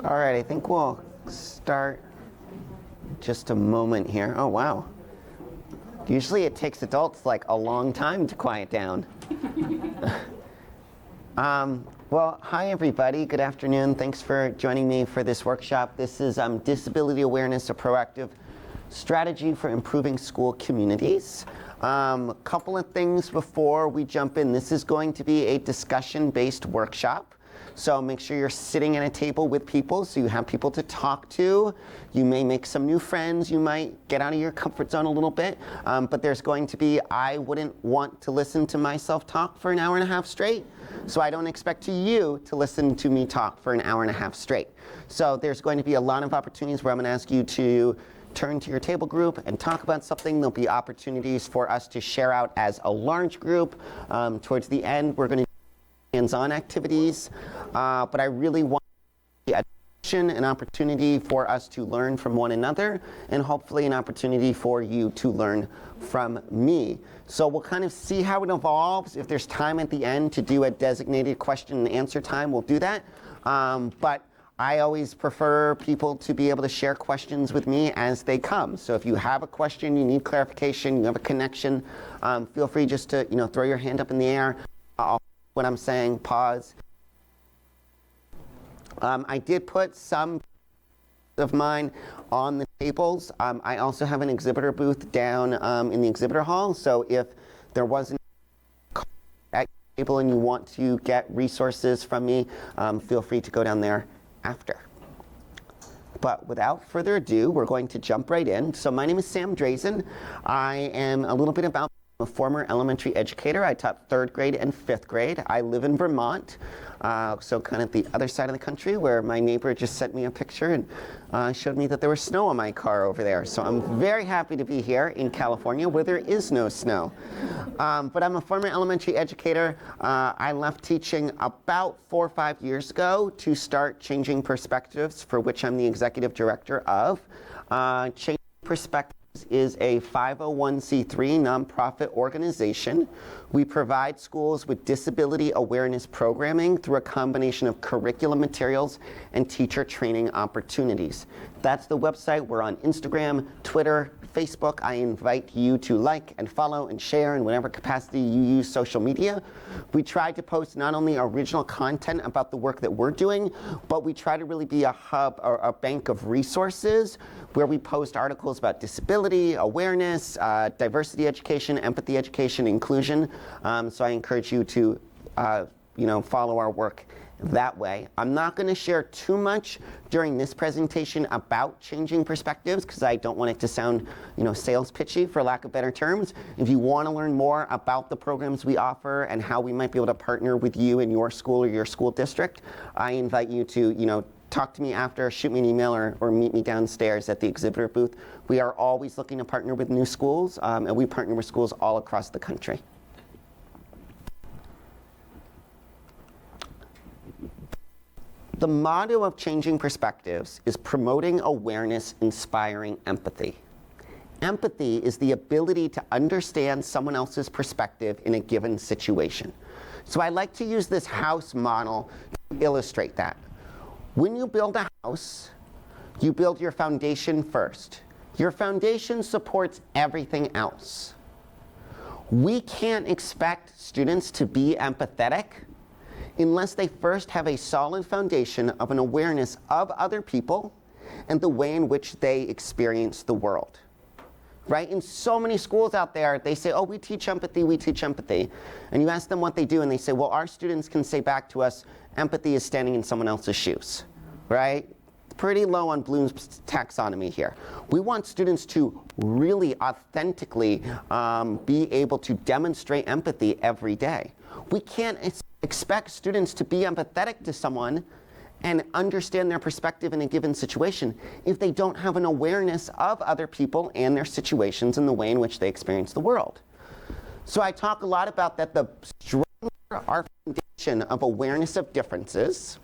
All right, I think we'll start just a moment here. Oh, wow. Usually it takes adults like a long time to quiet down. Well, hi everybody. Good afternoon. Thanks for joining me for this workshop. This is Disability Awareness, a Proactive Strategy for Improving School Communities. A couple of things before we jump in. This is going to be a discussion-based workshop. So make sure you're sitting at a table with people so you have people to talk to. You may make some new friends. You might get out of your comfort zone a little bit. But there's going to be, I wouldn't want to listen to myself talk for an hour and a half straight. So I don't expect you to listen to me talk for an hour and a half straight. So there's going to be a lot of opportunities where I'm going to ask you to turn to your table group and talk about something. There'll be opportunities for us to share out as a large group. Towards the end, we're going to do hands-on activities. But I really want an opportunity for us to learn from one another, and hopefully an opportunity for you to learn from me. So we'll kind of see how it evolves. If there's time at the end to do a designated question and answer time, we'll do that. But I always prefer people to be able to share questions with me as they come. So if you have a question, you need clarification, you have a connection, feel free just to throw your hand up in the air. What I'm saying, pause. I did put some of mine on the tables. I also have an exhibitor booth down in the exhibitor hall. So if there wasn't at your table and you want to get resources from me, feel free to go down there after. But without further ado, we're going to jump right in. So my name is Sam Drazin. I am a little bit about a former elementary educator. I taught 3rd grade and 5th grade. I live in Vermont, so kind of the other side of the country, where my neighbor just sent me a picture and showed me that there was snow on my car over there. So I'm very happy to be here in California where there is no snow. But I'm a former elementary educator. I left teaching about 4 or 5 years ago to start Changing Perspectives, for which I'm the executive director of. Changing Perspectives is a 501c3 nonprofit organization. We provide schools with disability awareness programming through a combination of curriculum materials and teacher training opportunities. That's the website. We're on Instagram, Twitter, Facebook. I invite you to like and follow and share in whatever capacity you use social media. We try to post not only original content about the work that we're doing, but we try to really be a hub or a bank of resources where we post articles about disability, awareness, diversity education, empathy education, inclusion. So I encourage you to follow our work that way. I'm not going to share too much during this presentation about Changing Perspectives because I don't want it to sound, sales pitchy, for lack of better terms. If you want to learn more about the programs we offer and how we might be able to partner with you in your school or your school district, I invite you to, talk to me after, shoot me an email, or meet me downstairs at the exhibitor booth. We are always looking to partner with new schools, and we partner with schools all across the country. The motto of Changing Perspectives is promoting awareness, inspiring empathy. Empathy is the ability to understand someone else's perspective in a given situation. So I like to use this house model to illustrate that. When you build a house, you build your foundation first. Your foundation supports everything else. We can't expect students to be empathetic unless they first have a solid foundation of an awareness of other people and the way in which they experience the world. Right? In so many schools out there, they say, oh, we teach empathy, we teach empathy. And you ask them what they do, and they say, well, our students can say back to us, empathy is standing in someone else's shoes. Right? Pretty low on Bloom's taxonomy here. We want students to really authentically be able to demonstrate empathy every day. We can't expect students to be empathetic to someone and understand their perspective in a given situation if they don't have an awareness of other people and their situations and the way in which they experience the world. So I talk a lot about that the stronger our foundation of awareness of differences,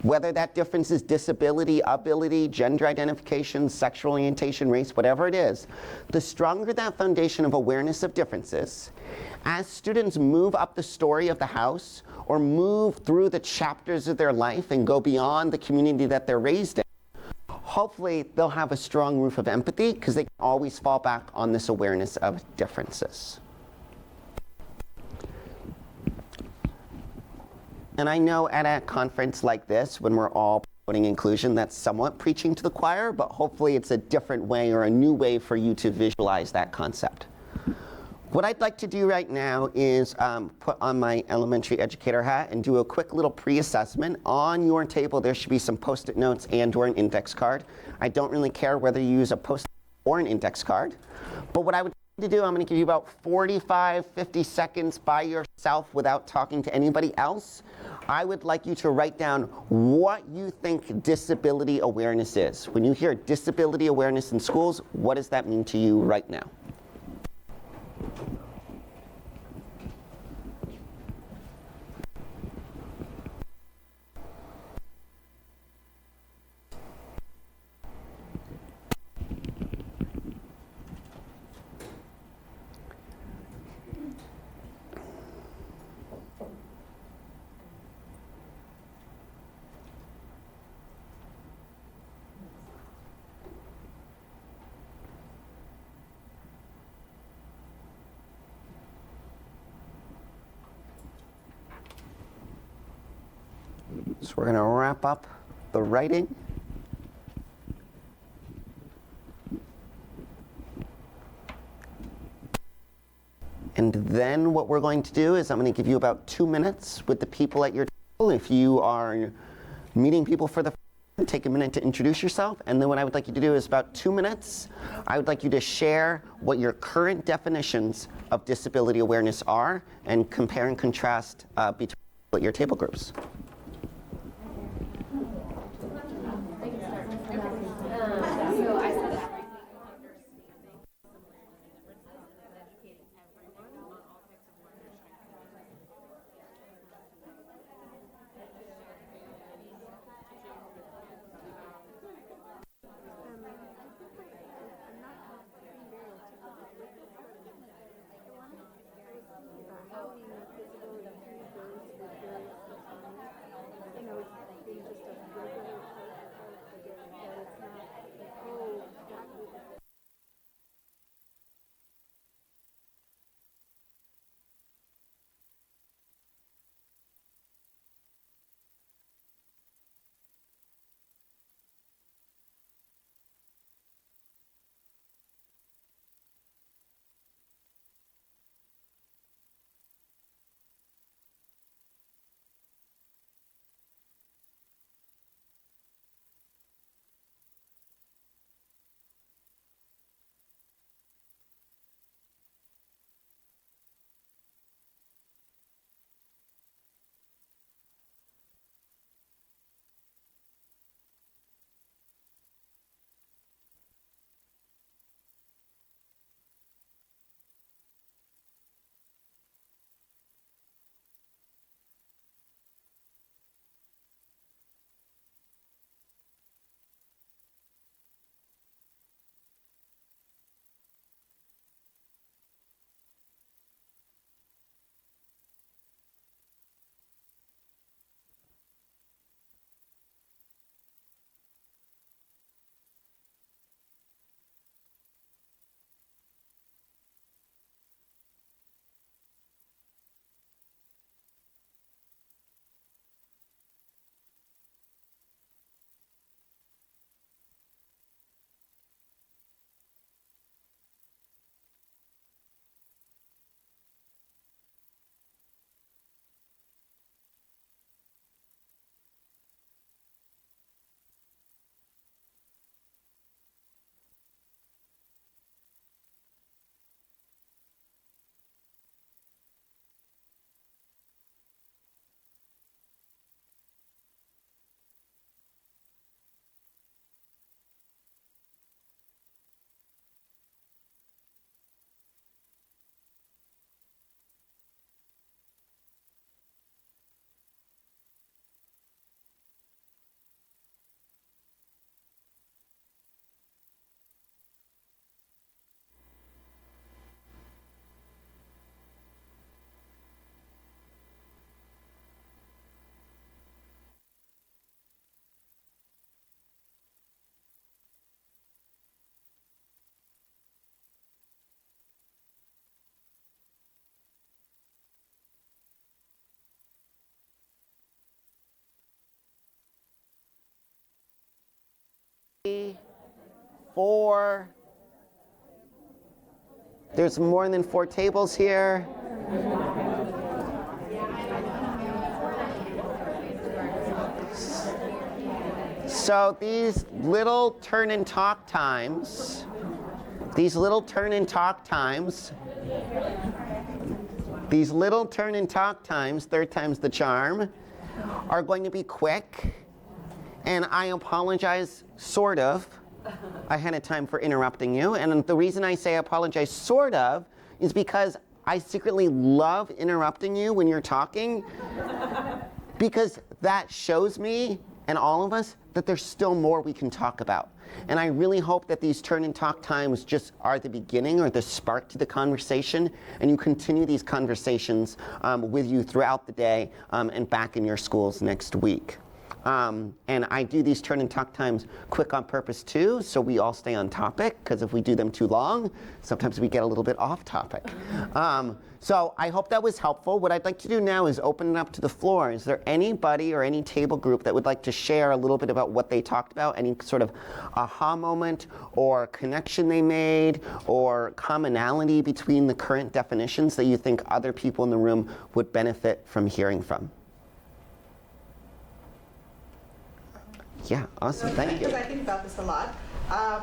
whether that difference is disability, ability, gender identification, sexual orientation, race, whatever it is, the stronger that foundation of awareness of differences, as students move up the story of the house or move through the chapters of their life and go beyond the community that they're raised in, hopefully they'll have a strong roof of empathy because they can always fall back on this awareness of differences. And I know at a conference like this, when we're all promoting inclusion, that's somewhat preaching to the choir, but hopefully it's a different way or a new way for you to visualize that concept. What I'd like to do right now is put on my elementary educator hat and do a quick little pre-assessment. On your table, there should be some Post-it notes and or an index card. I don't really care whether you use a Post-it or an index card. But what I would like to do, I'm going to give you about 45, 50 seconds by yourself without talking to anybody else. I would like you to write down what you think disability awareness is. When you hear disability awareness in schools, what does that mean to you right now? So we're going to wrap up the writing. And then what we're going to do is I'm going to give you about 2 minutes with the people at your table. If you are meeting people for the first time, take a minute to introduce yourself. And then what I would like you to do is about 2 minutes, I would like you to share what your current definitions of disability awareness are and compare and contrast between your table groups. 3, 4. There's more than 4 tables here. So these little turn and talk times, third time's the charm, are going to be quick. And I apologize, sort of, ahead of time for interrupting you. And the reason I say I apologize, sort of, is because I secretly love interrupting you when you're talking, because that shows me and all of us that there's still more we can talk about. And I really hope that these turn and talk times just are the beginning or the spark to the conversation, and you continue these conversations with you throughout the day and back in your schools next week. And I do these turn and talk times quick on purpose too, so we all stay on topic, because if we do them too long, sometimes we get a little bit off topic. So I hope that was helpful. What I'd like to do now is open it up to the floor. Is there anybody or any table group that would like to share a little bit about what they talked about, any sort of aha moment or connection they made or commonality between the current definitions that you think other people in the room would benefit from hearing from? Yeah, awesome, thank you. Because I think about this a lot.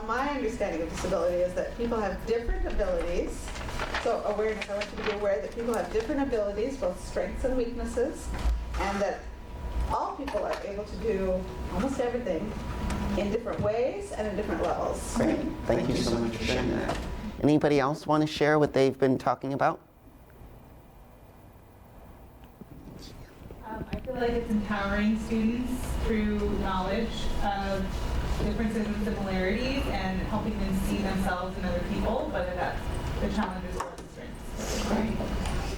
My understanding of disability is that people have different abilities. So awareness, I want you to be aware that people have different abilities, both strengths and weaknesses, and that all people are able to do almost everything in different ways and in different levels. Great, thank you so much for sharing that. Anybody else want to share what they've been talking about? I feel like it's empowering students through knowledge of differences and similarities and helping them see themselves in other people, whether that's the challenges or the strengths.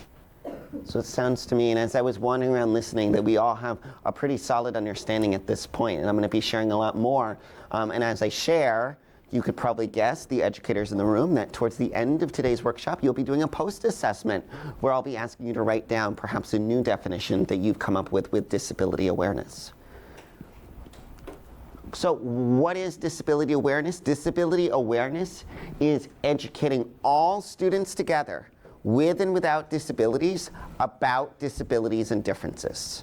So it sounds to me, and as I was wandering around listening, that we all have a pretty solid understanding at this point, and I'm going to be sharing a lot more. And as I share, you could probably guess, the educators in the room, that towards the end of today's workshop, you'll be doing a post-assessment where I'll be asking you to write down perhaps a new definition that you've come up with disability awareness. So what is disability awareness? Disability awareness is educating all students together, with and without disabilities, about disabilities and differences.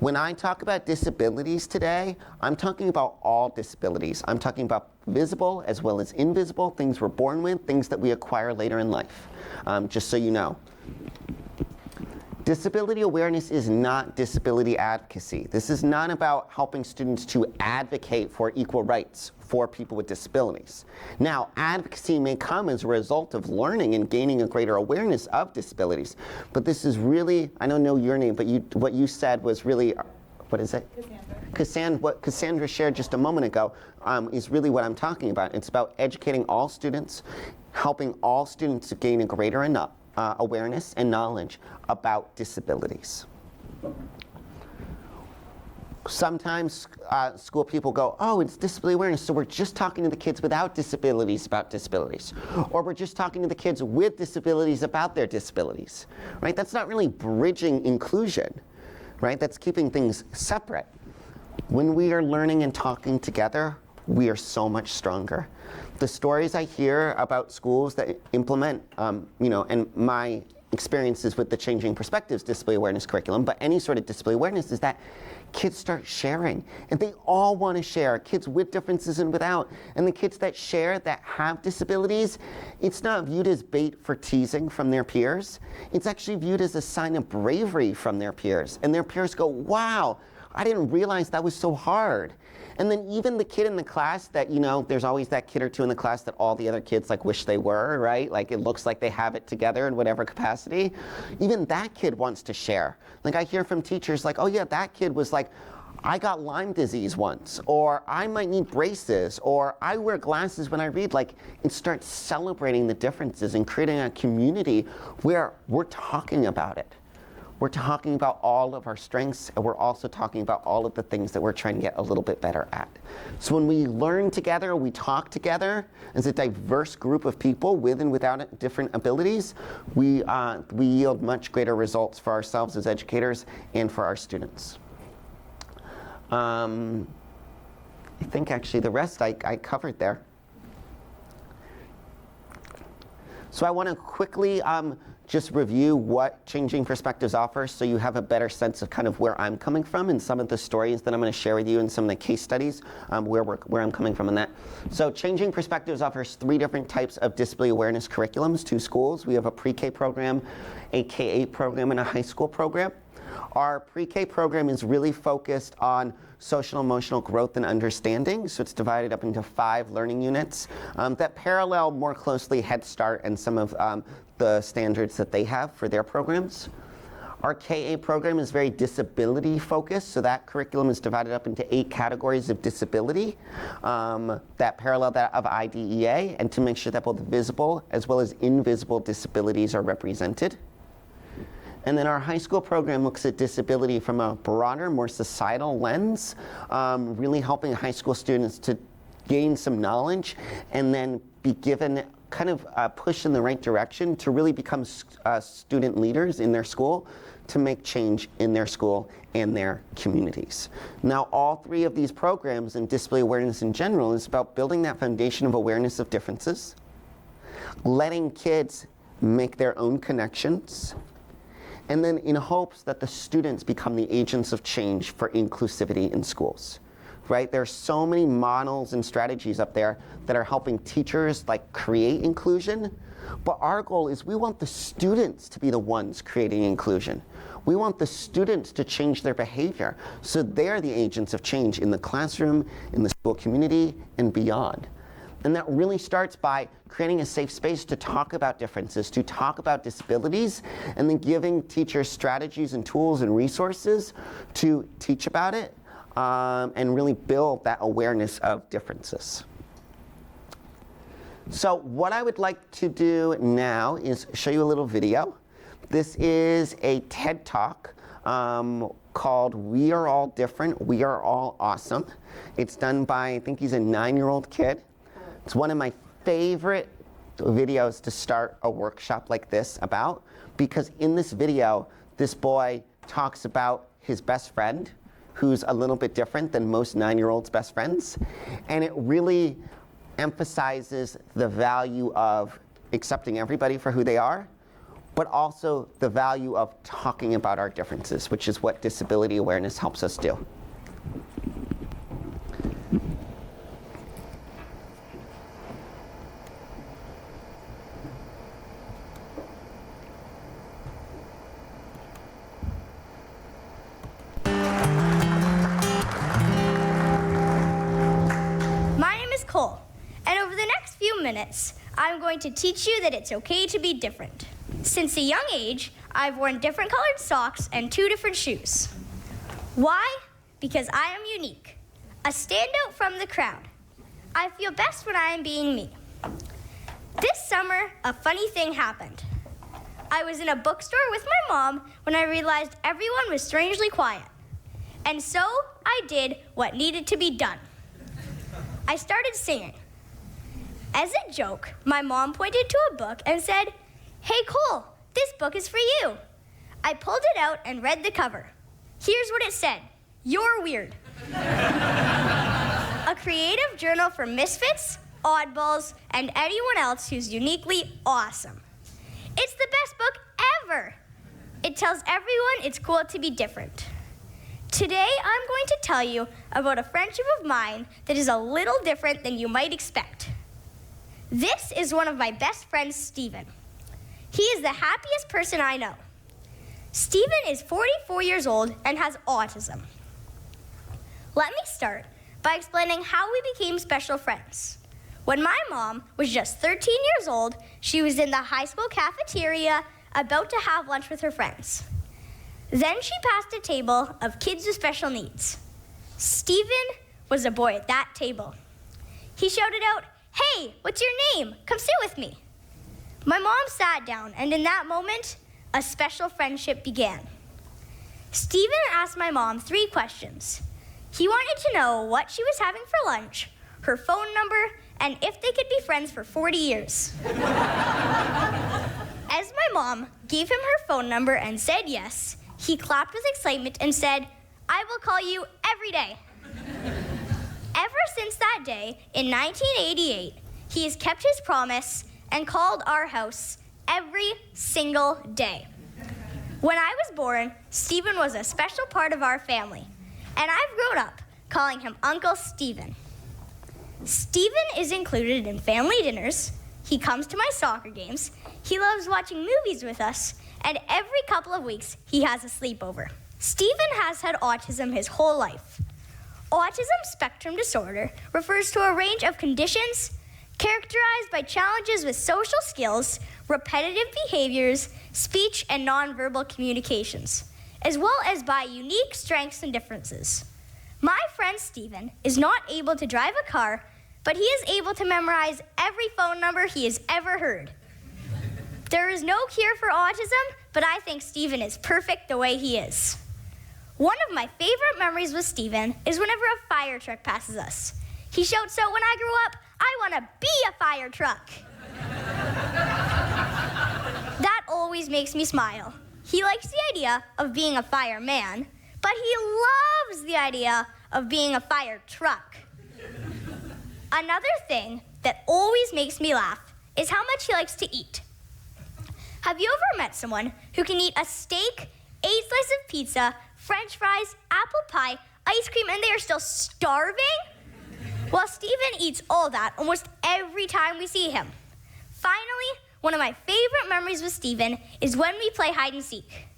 When I talk about disabilities today, I'm talking about all disabilities. I'm talking about visible as well as invisible, things we're born with, things that we acquire later in life, just so you know. Disability awareness is not disability advocacy. This is not about helping students to advocate for equal rights for people with disabilities. Now, advocacy may come as a result of learning and gaining a greater awareness of disabilities, but this is really, I don't know your name, but what you said was really, what is it? Cassandra. What Cassandra shared just a moment ago is really what I'm talking about. It's about educating all students, helping all students to gain a greater awareness and knowledge about disabilities. Sometimes school people go, oh, it's disability awareness, so we're just talking to the kids without disabilities about disabilities. Or we're just talking to the kids with disabilities about their disabilities, right? That's not really bridging inclusion, right? That's keeping things separate. When we are learning and talking together, we are so much stronger. The stories I hear about schools that implement, and my experiences with the Changing Perspectives disability awareness curriculum, but any sort of disability awareness, is that kids start sharing, and they all want to share, kids with differences and without. And the kids that share, that have disabilities, it's not viewed as bait for teasing from their peers. It's actually viewed as a sign of bravery from their peers. And their peers go, wow, I didn't realize that was so hard. And then even the kid in the class that, there's always that kid or two in the class that all the other kids wish they were, right? Like it looks like they have it together in whatever capacity. Even that kid wants to share. Like I hear from teachers oh yeah, that kid was like, I got Lyme disease once, or I might need braces, or I wear glasses when I read. It starts celebrating the differences and creating a community where we're talking about it. We're talking about all of our strengths, and we're also talking about all of the things that we're trying to get a little bit better at. So when we learn together, we talk together as a diverse group of people with and without different abilities, we yield much greater results for ourselves as educators and for our students. I think actually the rest I covered there. So I want to quickly just review what Changing Perspectives offers so you have a better sense of kind of where I'm coming from and some of the stories that I'm going to share with you and some of the case studies where I'm coming from in that. So Changing Perspectives offers 3 different types of disability awareness curriculums to schools. We have a pre-K program, a K-8 program, and a high school program. Our pre-K program is really focused on social emotional growth and understanding. So it's divided up into 5 learning units that parallel more closely Head Start and some of the standards that they have for their programs. Our K-8 program is very disability focused, so that curriculum is divided up into 8 categories of disability that parallel that of IDEA, and to make sure that both visible as well as invisible disabilities are represented. And then our high school program looks at disability from a broader, more societal lens, really helping high school students to gain some knowledge and then be given kind of a push in the right direction to really become student leaders in their school to make change in their school and their communities. Now, all 3 of these programs and disability awareness in general is about building that foundation of awareness of differences, letting kids make their own connections, and then in hopes that the students become the agents of change for inclusivity in schools, right? There are so many models and strategies up there that are helping teachers like create inclusion, but our goal is we want the students to be the ones creating inclusion. We want the students to change their behavior so they're the agents of change in the classroom, in the school community, and beyond. And that really starts by creating a safe space to talk about differences, to talk about disabilities, and then giving teachers strategies and tools and resources to teach about it and really build that awareness of differences. So what I would like to do now is show you a little video. This is a TED Talk called We Are All Different, We Are All Awesome. It's done by, I think he's a 9-year-old kid. It's one of my favorite videos to start a workshop like this about, because in this video, this boy talks about his best friend, who's a little bit different than most 9-year-olds' best friends. And it really emphasizes the value of accepting everybody for who they are, but also the value of talking about our differences, which is what disability awareness helps us do. And over the next few minutes, I'm going to teach you that it's okay to be different. Since a young age, I've worn different colored socks and 2 different shoes. Why? Because I am unique, a standout from the crowd. I feel best when I am being me. This summer, a funny thing happened. I was in a bookstore with my mom when I realized everyone was strangely quiet. And so I did what needed to be done. I started singing. As a joke, my mom pointed to a book and said, "Hey Cole, this book is for you." I pulled it out and read the cover. Here's what it said: "You're weird." A creative journal for misfits, oddballs, and anyone else who's uniquely awesome. It's the best book ever. It tells everyone it's cool to be different. Today, I'm going to tell you about a friendship of mine that is a little different than you might expect. This is one of my best friends, Steven. He is the happiest person I know. Steven is 44 years old and has autism. Let me start by explaining how we became special friends. When my mom was just 13 years old, she was in the high school cafeteria about to have lunch with her friends. Then she passed a table of kids with special needs. Steven was a boy at that table. He shouted out, "Hey, what's your name? Come sit with me." My mom sat down, and in that moment, a special friendship began. Steven asked my mom 3 questions. He wanted to know what she was having for lunch, her phone number, and if they could be friends for 40 years. As my mom gave him her phone number and said yes, he clapped with excitement and said, "I will call you every day." Ever since that day in 1988, he has kept his promise and called our house every single day. When I was born, Stephen was a special part of our family, and I've grown up calling him Uncle Stephen. Stephen is included in family dinners, he comes to my soccer games, he loves watching movies with us, and every couple of weeks he has a sleepover. Stephen has had autism his whole life. Autism spectrum disorder refers to a range of conditions characterized by challenges with social skills, repetitive behaviors, speech and nonverbal communications, as well as by unique strengths and differences. My friend Stephen is not able to drive a car, but he is able to memorize every phone number he has ever heard. There is no cure for autism, but I think Stephen is perfect the way he is. One of my favorite memories with Stephen is whenever a fire truck passes us. He shouts out when I grow up, "I want to be a fire truck." That always makes me smile. He likes the idea of being a fireman, but he loves the idea of being a fire truck. Another thing that always makes me laugh is how much he likes to eat. Have you ever met someone who can eat a steak, 8 slices of pizza, French fries, apple pie, ice cream, and they are still starving? Well, Stephen eats all that almost every time we see him. Finally, one of my favorite memories with Stephen is when we play hide and seek.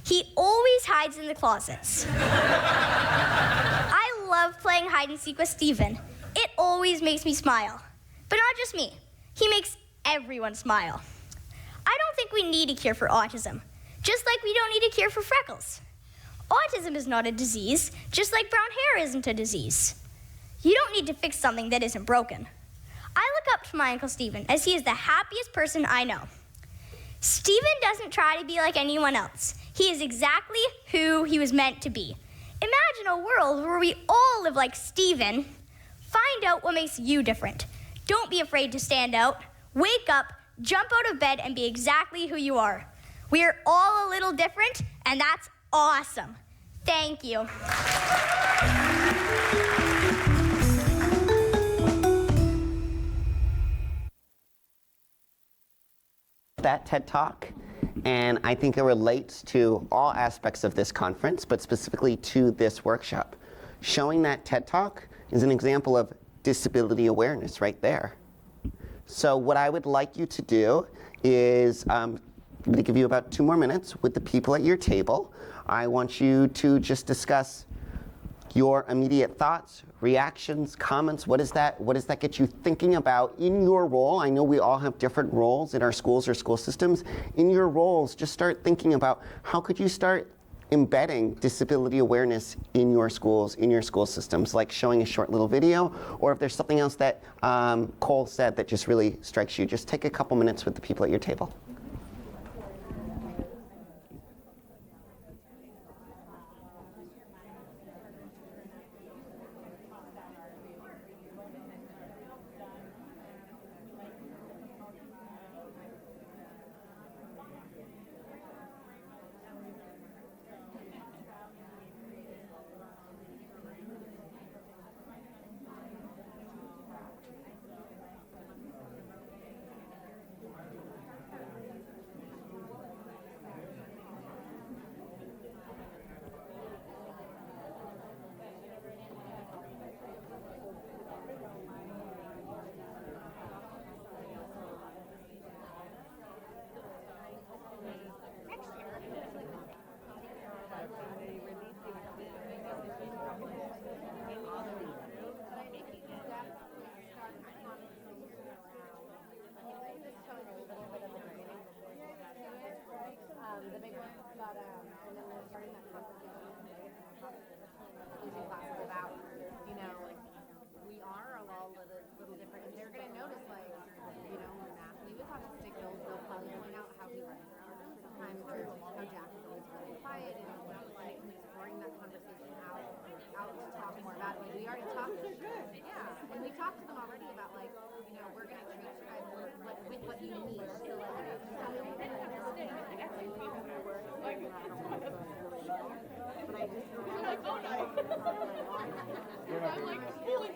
He always hides in the closets. I love playing hide and seek with Stephen. It always makes me smile. But not just me. He makes everyone smile. I don't think we need a cure for autism, just like we don't need a cure for freckles. Autism is not a disease, just like brown hair isn't a disease. You don't need to fix something that isn't broken. I look up to my Uncle Stephen as he is the happiest person I know. Stephen doesn't try to be like anyone else. He is exactly who he was meant to be. Imagine a world where we all live like Stephen. Find out what makes you different. Don't be afraid to stand out. Wake up, jump out of bed, and be exactly who you are. We are all a little different, and that's awesome. Thank you. That TED Talk, and I think it relates to all aspects of this conference, but specifically to this workshop. Showing that TED Talk is an example of disability awareness right there. So what I would like you to do is, I'm going to give you about 2 more minutes with the people at your table. I want you to just discuss your immediate thoughts, reactions, comments. What does that get you thinking about in your role? I know we all have different roles in our schools or school systems. In your roles, just start thinking about how could you start embedding disability awareness in your schools, in your school systems, like showing a short little video, or if there's something else that Cole said that just really strikes you, just take a couple minutes with the people at your table. The big one about, and then we're starting that conversation classes about, you know, like, we are all a little different, and they're gonna notice, like, you know, when Matthew is autistic, they'll probably point out how he runs around sometimes, or how Jack is always really quiet, and like, bring that conversation out to talk more about it. Like, we already talked to them. Yeah, and we talked to them already about, like, you know, we're gonna treat you guys with what you need. So, like,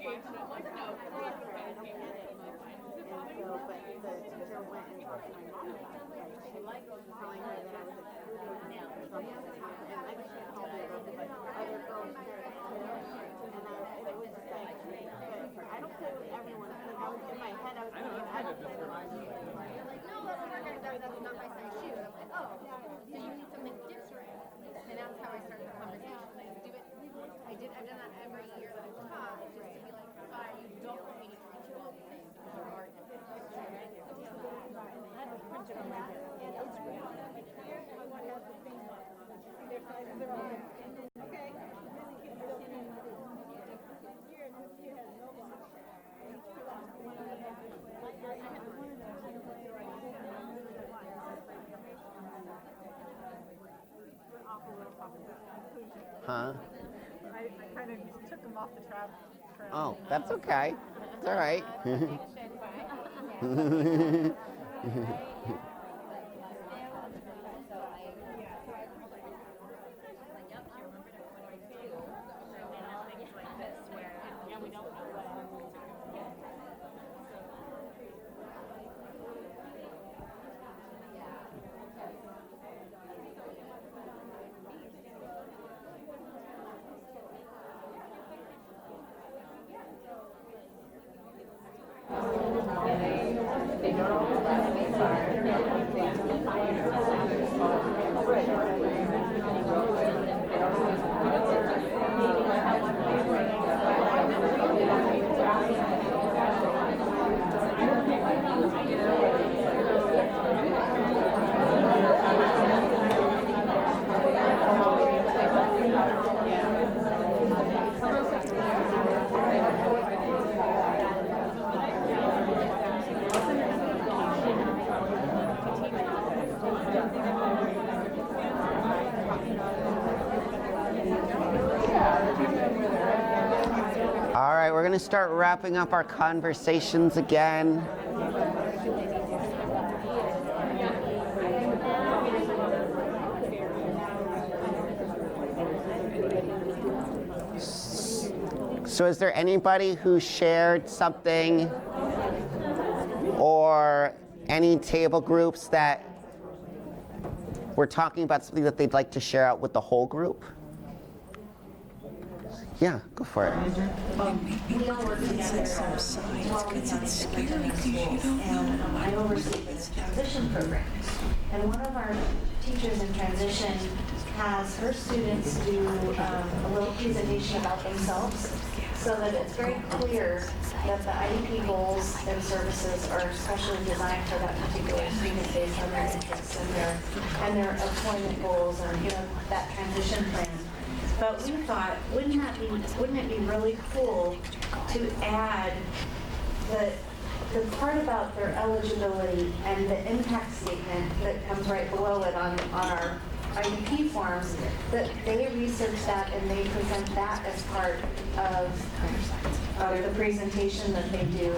the teacher went and talked to my mom about it. She liked telling her that I was excluding her from the top, and then she called me over the other girls there at school, and it was just like, but I don't play with everyone. Like I was in my head, I was thinking, I don't play with everyone. You're like, no, but we're gonna go. That's not my size shoe. And I'm like, oh, so you need something different. And that's how I started the conversation. I do it. I've done that every year that I've taught, just to be like, sorry, you don't want me to treat you all the same because you are different. Huh? I kind of took them off the trail. Oh, that's okay. It's all right. All right, we're going to start wrapping up our conversations again. So is there anybody who shared something or any table groups that were talking about something that they'd like to share out with the whole group? Yeah, go for it. We all work together as because it's scary because you don't know. I oversee this transition program. And one of our teachers in transition has her students do a little presentation about themselves so that it's very clear that the IEP goals and services are especially designed for that particular student based on their interests and their employment goals and that transition plan. But we thought, wouldn't it be really cool to add the part about their eligibility and the impact statement that comes right below it on our IEP forms, that they research that and they present that as part of the presentation that they do.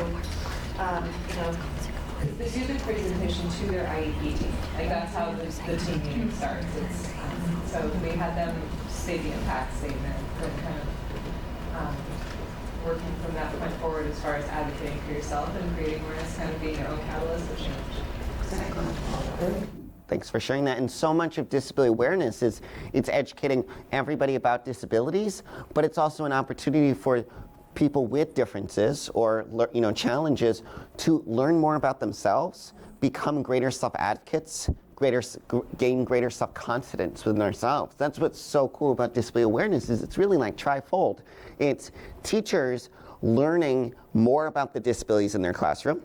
They do the presentation to their IEP team. Like that's how the team meeting starts. So we had them say the impact statement and kind of working from that point forward as far as advocating for yourself and creating awareness, kind of being your own catalyst of change. Thanks for sharing that. And so much of disability awareness is it's educating everybody about disabilities, but it's also an opportunity for people with differences or challenges to learn more about themselves, become greater self-advocates, gain greater self-confidence within ourselves. That's what's so cool about disability awareness is it's really like trifold. It's teachers learning more about the disabilities in their classroom.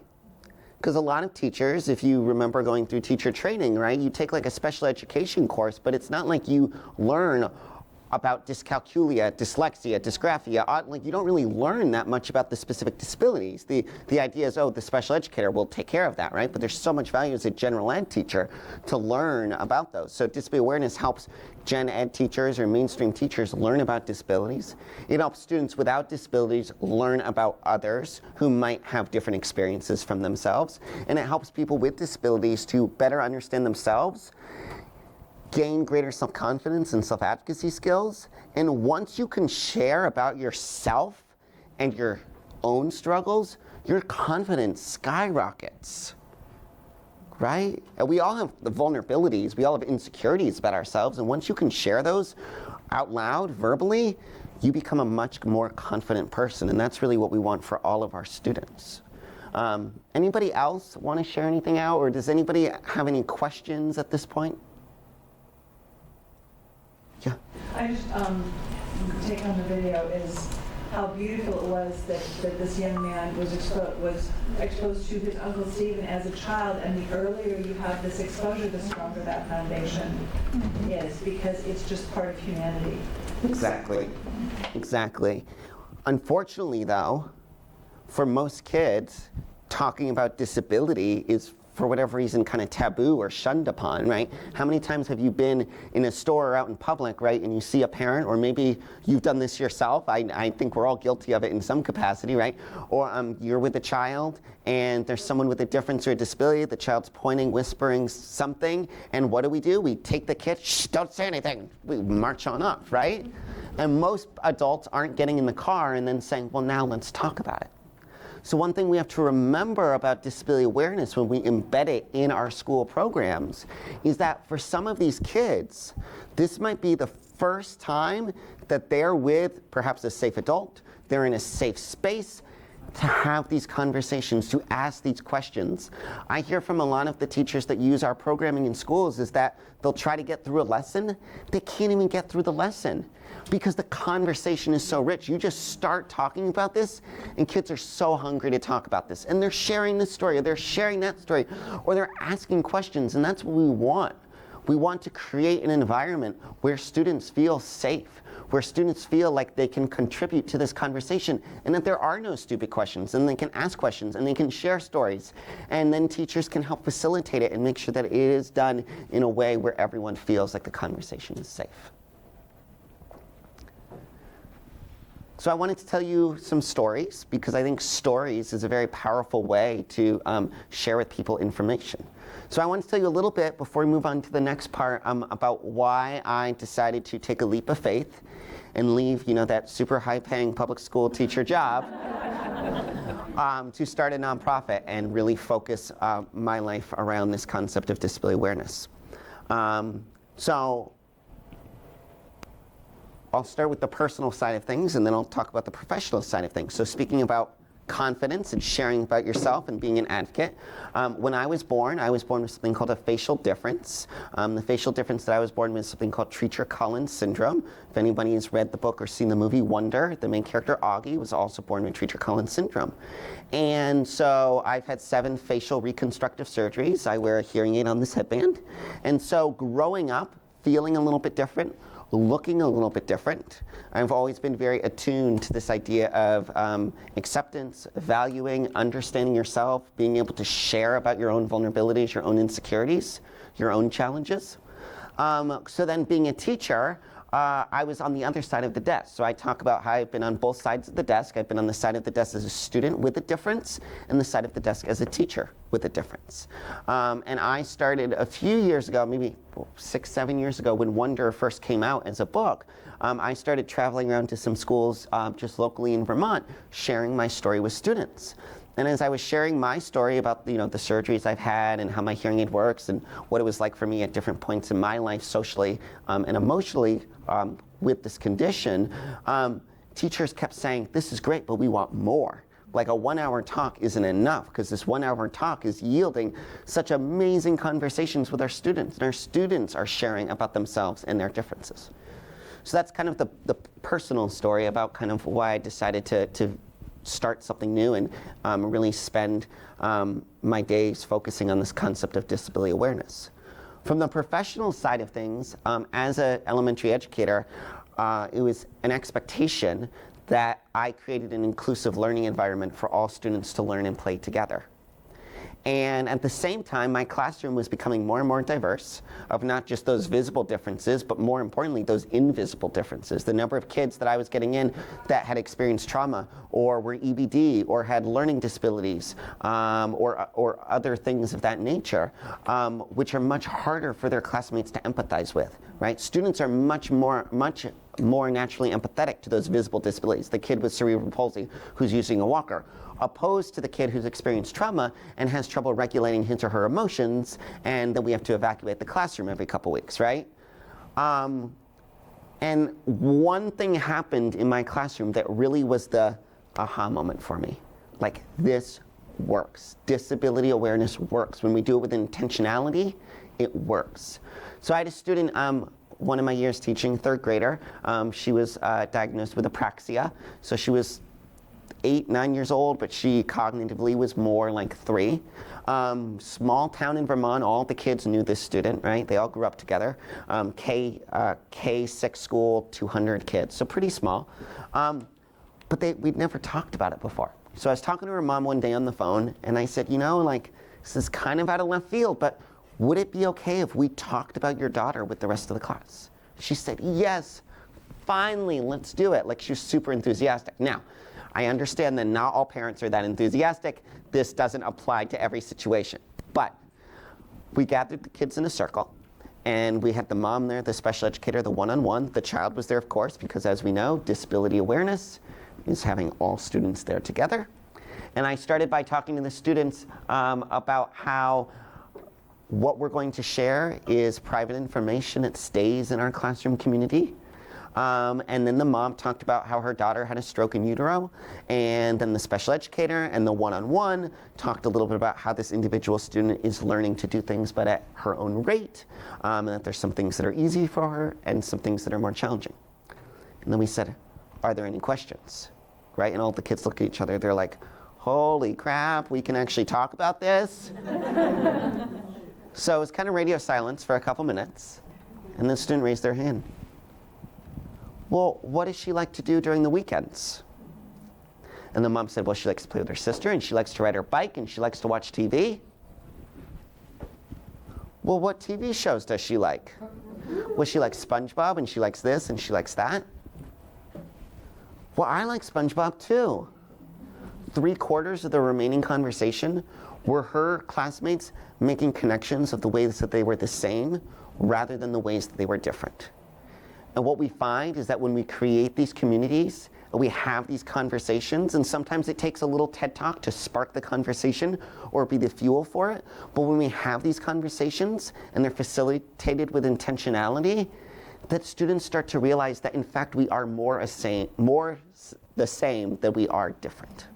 Because a lot of teachers, if you remember going through teacher training, right, you take like a special education course, but it's not like you learn about dyscalculia, dyslexia, dysgraphia. Like you don't really learn that much about the specific disabilities. The idea is, oh, the special educator will take care of that, right? But there's so much value as a general ed teacher to learn about those. So disability awareness helps gen ed teachers or mainstream teachers learn about disabilities. It helps students without disabilities learn about others who might have different experiences from themselves. And it helps people with disabilities to better understand themselves, gain greater self-confidence and self-advocacy skills. And once you can share about yourself and your own struggles, your confidence skyrockets, right? And we all have the vulnerabilities, we all have insecurities about ourselves, and once you can share those out loud, verbally, you become a much more confident person, and that's really what we want for all of our students. Anybody else want to share anything out, or does anybody have any questions at this point? Yeah. I just take on the video is how beautiful it was that this young man was exposed to his Uncle Stephen as a child, and the earlier you have this exposure, the stronger that foundation is, because it's just part of humanity. Exactly. Exactly. Unfortunately, though, for most kids, talking about disability is, for whatever reason, kind of taboo or shunned upon, right? How many times have you been in a store or out in public, right, and you see a parent, or maybe you've done this yourself, I think we're all guilty of it in some capacity, right? Or you're with a child, and there's someone with a difference or a disability, the child's pointing, whispering something, and what do? We take the kid, shh, don't say anything. We march on up, right? And most adults aren't getting in the car and then saying, well, now let's talk about it. So one thing we have to remember about disability awareness when we embed it in our school programs is that for some of these kids, this might be the first time that they're with perhaps a safe adult, they're in a safe space to have these conversations, to ask these questions. I hear from a lot of the teachers that use our programming in schools is that they'll try to get through a lesson, they can't even get through the lesson, because the conversation is so rich. You just start talking about this, and kids are so hungry to talk about this. And they're sharing this story, or they're sharing that story, or they're asking questions, and that's what we want. We want to create an environment where students feel safe, where students feel like they can contribute to this conversation, and that there are no stupid questions, and they can ask questions, and they can share stories. And then teachers can help facilitate it and make sure that it is done in a way where everyone feels like the conversation is safe. So I wanted to tell you some stories, because I think stories is a very powerful way to share with people information. So I want to tell you a little bit before we move on to the next part about why I decided to take a leap of faith and leave, that super high-paying public school teacher job to start a nonprofit and really focus my life around this concept of disability awareness. So I'll start with the personal side of things, and then I'll talk about the professional side of things. So speaking about confidence and sharing about yourself and being an advocate. When I was born with something called a facial difference. The facial difference that I was born with is something called Treacher-Collins syndrome. If anybody has read the book or seen the movie Wonder, the main character Augie was also born with Treacher-Collins syndrome. And so I've had 7 facial reconstructive surgeries. I wear a hearing aid on this headband. And so growing up, feeling a little bit different, looking a little bit different. I've always been very attuned to this idea of acceptance, valuing, understanding yourself, being able to share about your own vulnerabilities, your own insecurities, your own challenges. So then being a teacher, I was on the other side of the desk. So I talk about how I've been on both sides of the desk. I've been on the side of the desk as a student with a difference, and the side of the desk as a teacher with a difference. And I started a few years ago, maybe 6, 7 years ago, when Wonder first came out as a book. I started traveling around to some schools just locally in Vermont, sharing my story with students. And as I was sharing my story about the surgeries I've had and how my hearing aid works and what it was like for me at different points in my life socially and emotionally with this condition, teachers kept saying, this is great, but we want more. Like a 1-hour talk isn't enough, because this 1-hour talk is yielding such amazing conversations with our students, and our students are sharing about themselves and their differences. So that's kind of the personal story about kind of why I decided to start something new and really spend my days focusing on this concept of disability awareness. From the professional side of things, as an elementary educator, it was an expectation that I created an inclusive learning environment for all students to learn and play together. And at the same time, my classroom was becoming more and more diverse, of not just those visible differences, but more importantly, those invisible differences. The number of kids that I was getting in that had experienced trauma, or were EBD, or had learning disabilities, or other things of that nature, which are much harder for their classmates to empathize with, right? Students are much more naturally empathetic to those visible disabilities, the kid with cerebral palsy who's using a walker, opposed to the kid who's experienced trauma and has trouble regulating his or her emotions, and then we have to evacuate the classroom every couple weeks, right? And one thing happened in my classroom that really was the aha moment for me. Like, this works. Disability awareness works. When we do it with intentionality, it works. So I had a student, one of my years teaching, third grader. She was diagnosed with apraxia. So she was 8, 9 years old, but she cognitively was more like 3. Small town in Vermont, all the kids knew this student, right? They all grew up together. K6 school, 200 kids, so pretty small. But we'd never talked about it before. So I was talking to her mom one day on the phone, and I said, you know, like, this is kind of out of left field, but would it be okay if we talked about your daughter with the rest of the class? She said, yes, finally, let's do it. Like, she was super enthusiastic. Now, I understand that not all parents are that enthusiastic. This doesn't apply to every situation. But we gathered the kids in a circle, and we had the mom there, the special educator, the one-on-one. The child was there, of course, because as we know, disability awareness is having all students there together. And I started by talking to the students about how what we're going to share is private information. It stays in our classroom community. And then the mom talked about how her daughter had a stroke in utero, and then the special educator and the one-on-one talked a little bit about how this individual student is learning to do things but at her own rate, and that there's some things that are easy for her and some things that are more challenging. And then we said, are there any questions? Right? And all the kids look at each other, they're like, holy crap, we can actually talk about this? So it was kind of radio silence for a couple minutes, and the student raised their hand. Well, what does she like to do during the weekends? And the mom said, well, she likes to play with her sister, and she likes to ride her bike, and she likes to watch TV. Well, what TV shows does she like? Well, she likes SpongeBob, and she likes this, and she likes that. Well, I like SpongeBob too. 3/4 of the remaining conversation were her classmates making connections of the ways that they were the same rather than the ways that they were different. And what we find is that when we create these communities, and we have these conversations, and sometimes it takes a little TED Talk to spark the conversation or be the fuel for it, but when we have these conversations and they're facilitated with intentionality, that students start to realize that in fact we are more the same than we are different.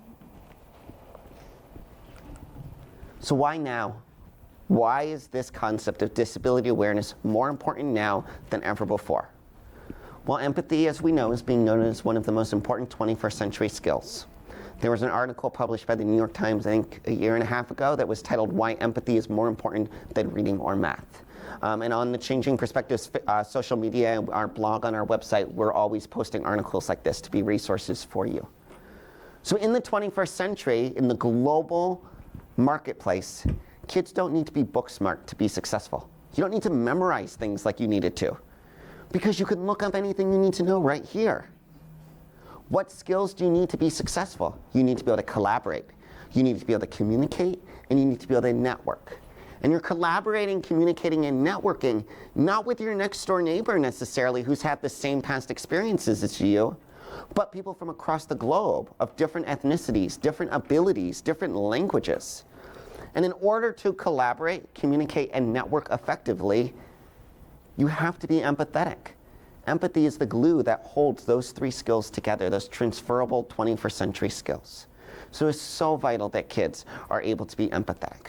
So why now? Why is this concept of disability awareness more important now than ever before? Well, empathy, as we know, is being known as one of the most important 21st century skills. There was an article published by the New York Times, I think, a year and a half ago that was titled, Why Empathy is More Important Than Reading or Math. And on the Changing Perspectives social media, our blog on our website, we're always posting articles like this to be resources for you. So in the 21st century, in the global marketplace, kids don't need to be book smart to be successful. You don't need to memorize things like you needed to, because you can look up anything you need to know right here. What skills do you need to be successful? You need to be able to collaborate. You need to be able to communicate, and you need to be able to network. And you're collaborating, communicating, and networking, not with your next door neighbor necessarily who's had the same past experiences as you, but people from across the globe of different ethnicities, different abilities, different languages. And in order to collaborate, communicate, and network effectively, you have to be empathetic. Empathy is the glue that holds those 3 skills together, those transferable 21st century skills. So it's so vital that kids are able to be empathetic.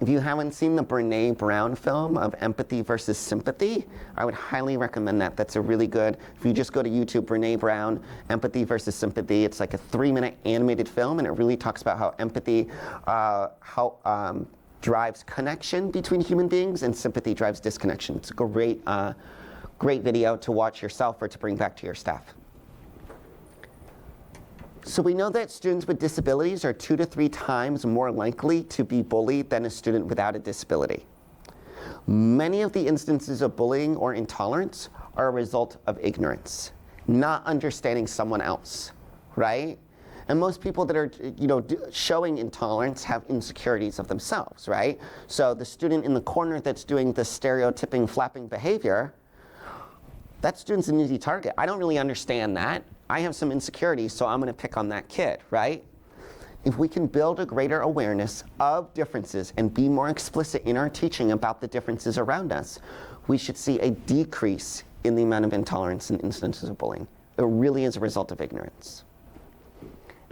If you haven't seen the Brene Brown film of Empathy versus Sympathy, I would highly recommend that. That's a really good, if you just go to YouTube, Brene Brown, Empathy versus Sympathy, it's like a 3-minute animated film, and it really talks about how empathy drives connection between human beings, and sympathy drives disconnection. It's a great, great video to watch yourself or to bring back to your staff. So we know that students with disabilities are 2 to 3 times more likely to be bullied than a student without a disability. Many of the instances of bullying or intolerance are a result of ignorance, not understanding someone else, right? And most people that are, showing intolerance have insecurities of themselves, right? So the student in the corner that's doing the stereotyping, flapping behavior that student's an easy target. I don't really understand that. I have some insecurities, so I'm going to pick on that kid, right? If we can build a greater awareness of differences and be more explicit in our teaching about the differences around us, we should see a decrease in the amount of intolerance and instances of bullying. It really is a result of ignorance.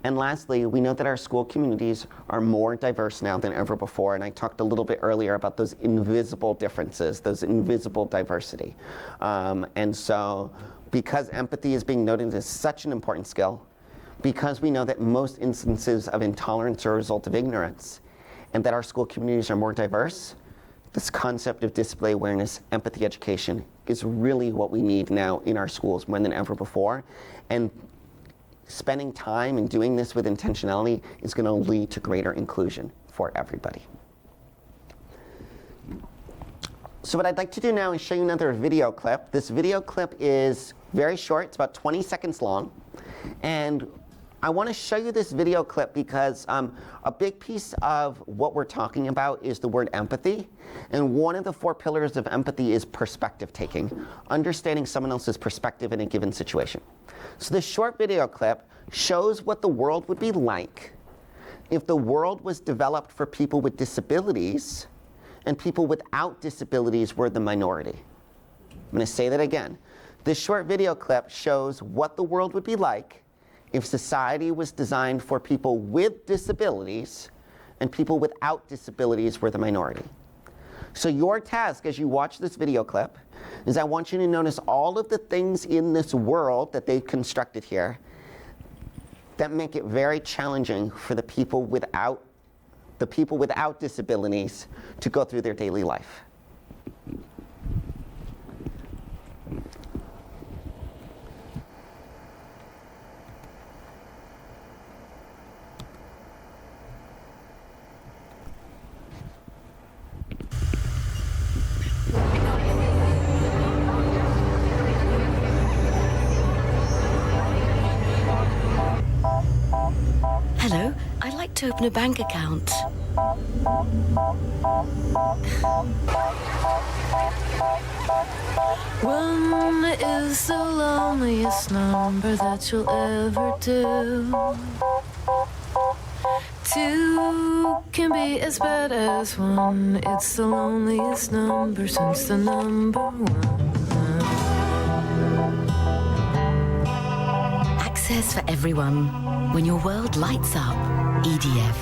And lastly, we know that our school communities are more diverse now than ever before, and I talked a little bit earlier about those invisible differences, those invisible diversity. And so, because empathy is being noted as such an important skill, because we know that most instances of intolerance are a result of ignorance, and that our school communities are more diverse, this concept of disability awareness, empathy education, is really what we need now in our schools more than ever before. And spending time and doing this with intentionality is going to lead to greater inclusion for everybody. So what I'd like to do now is show you another video clip. This video clip is very short. It's about 20 seconds long. And I want to show you this video clip because a big piece of what we're talking about is the word empathy. And one of the 4 pillars of empathy is perspective taking, understanding someone else's perspective in a given situation. So this short video clip shows what the world would be like if the world was developed for people with disabilities and people without disabilities were the minority. I'm going to say that again. This short video clip shows what the world would be like if society was designed for people with disabilities and people without disabilities were the minority. So your task as you watch this video clip is I want you to notice all of the things in this world that they've constructed here that make it very challenging for the people without disabilities to go through their daily life. Hello, I'd like to open a bank account. One is the loneliest number that you'll ever do. 2 can be as bad as 1. It's the loneliest number since the number 1. Access for everyone. When your world lights up, EDF.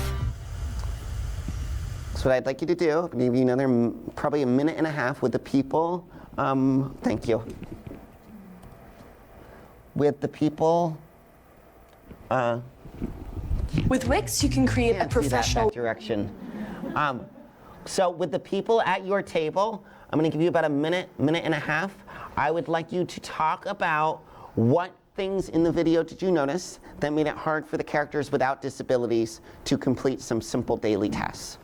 So what I'd like you to do, maybe another probably a minute and a half with the people. Thank you. With the people. With Wix, you can create a professional that direction. So with the people at your table, I'm going to give you about a minute and a half. I would like you to talk about what things in the video did you notice that made it hard for the characters without disabilities to complete some simple daily tasks.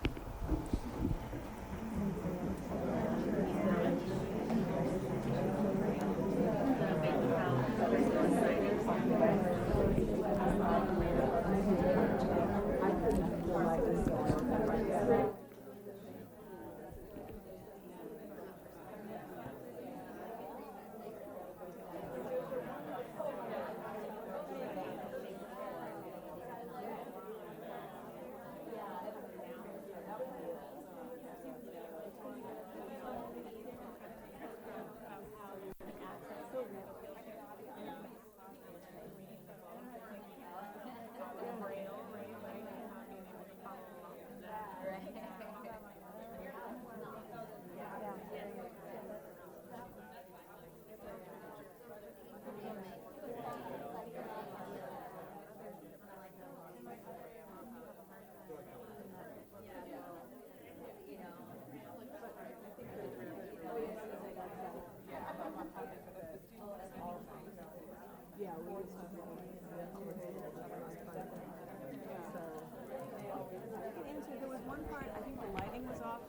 There was one part, I think the lighting was off.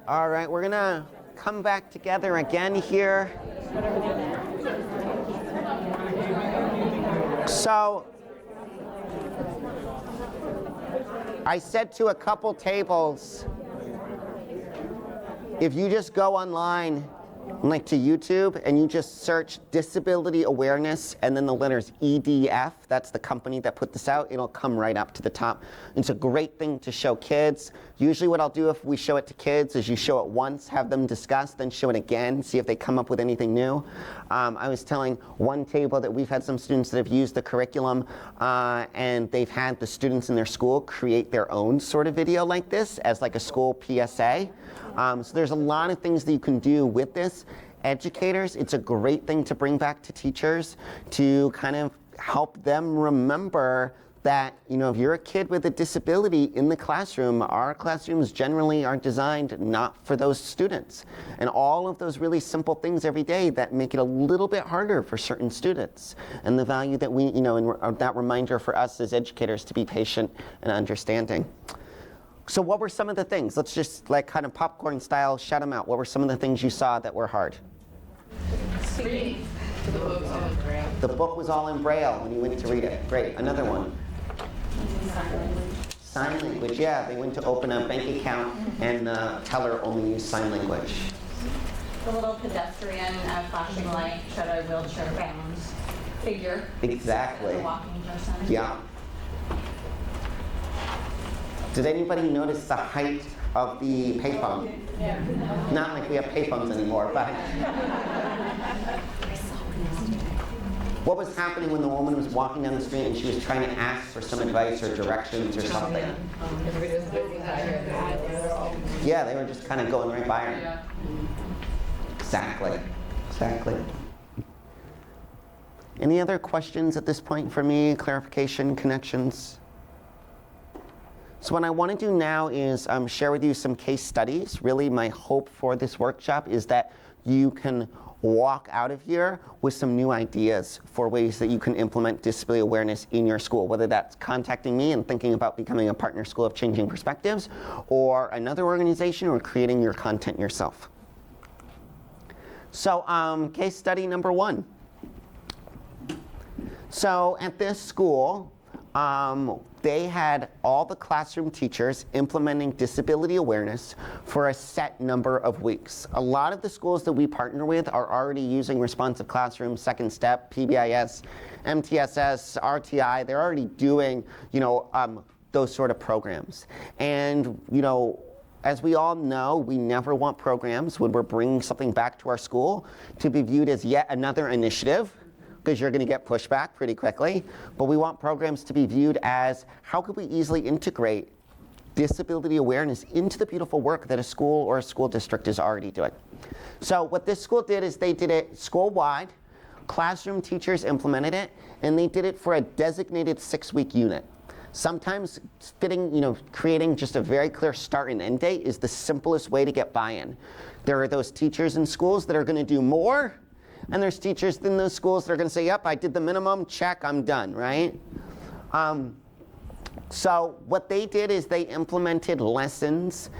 All right, we're gonna come back together again here. So, I said to a couple tables, if you just go online, like to YouTube, and you just search disability awareness and then the letters EDF, that's the company that put this out, it'll come right up to the top. It's a great thing to show kids. Usually what I'll do if we show it to kids is you show it once, have them discuss, then show it again, see if they come up with anything new. I was telling one table that we've had some students that have used the curriculum and they've had the students in their school create their own sort of video like this as like a school PSA. So there's a lot of things that you can do with this. Educators, it's a great thing to bring back to teachers to kind of help them remember that, you know, if you're a kid with a disability in the classroom, our classrooms generally are designed not for those students. And all of those really simple things every day that make it a little bit harder for certain students. And the value that we, you know, and that reminder for us as educators to be patient and understanding. So what were some of the things? Let's just like kind of popcorn style, shout them out. What were some of the things you saw that were hard? Reading. The book was all in Braille. The book was all in Braille when you went to read it. Great. Another one. Sign language. Yeah, they went to open a bank account and the teller only used sign language. The little pedestrian flashing light showed a wheelchair-bound figure. Exactly. The walking person. Yeah. Did anybody notice the height of the payphone? Yeah. Not like we have payphones anymore, but what was happening when the woman was walking down the street and she was trying to ask for some advice or directions or something? Everybody was busy here. Yeah, they were just kind of going right by her. Yeah. Exactly. Exactly. Any other questions at this point for me? Clarification, connections? So what I want to do now is share with you some case studies. Really, my hope for this workshop is that you can walk out of here with some new ideas for ways that you can implement disability awareness in your school, whether that's contacting me and thinking about becoming a partner school of changing perspectives, or another organization, or creating your content yourself. So case study number 1. So at this school, they had all the classroom teachers implementing disability awareness for a set number of weeks. A lot of the schools that we partner with are already using responsive classrooms, Second Step, PBIS, MTSS, RTI. They're already doing, you know, those sort of programs. And, you know, as we all know, we never want programs when we're bringing something back to our school to be viewed as yet another initiative, because you're going to get pushback pretty quickly. But we want programs to be viewed as, how could we easily integrate disability awareness into the beautiful work that a school or a school district is already doing? So what this school did is they did it school-wide, classroom teachers implemented it, and they did it for a designated 6-week unit. Sometimes fitting, you know, creating just a very clear start and end date is the simplest way to get buy-in. There are those teachers in schools that are going to do more, and there's teachers in those schools that are going to say, yep, I did the minimum, check, I'm done, right? So what they did is they implemented lessons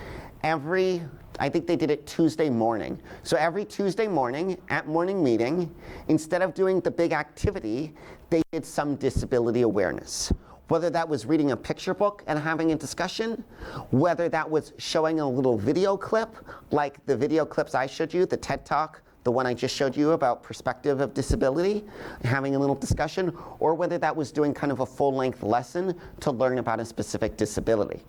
every, I think they did it Tuesday morning. So every Tuesday morning at morning meeting, instead of doing the big activity, they did some disability awareness. Whether that was reading a picture book and having a discussion, whether that was showing a little video clip, like the video clips I showed you, the TED Talk, the one I just showed you about perspective of disability, having a little discussion, or whether that was doing kind of a full-length lesson to learn about a specific disability.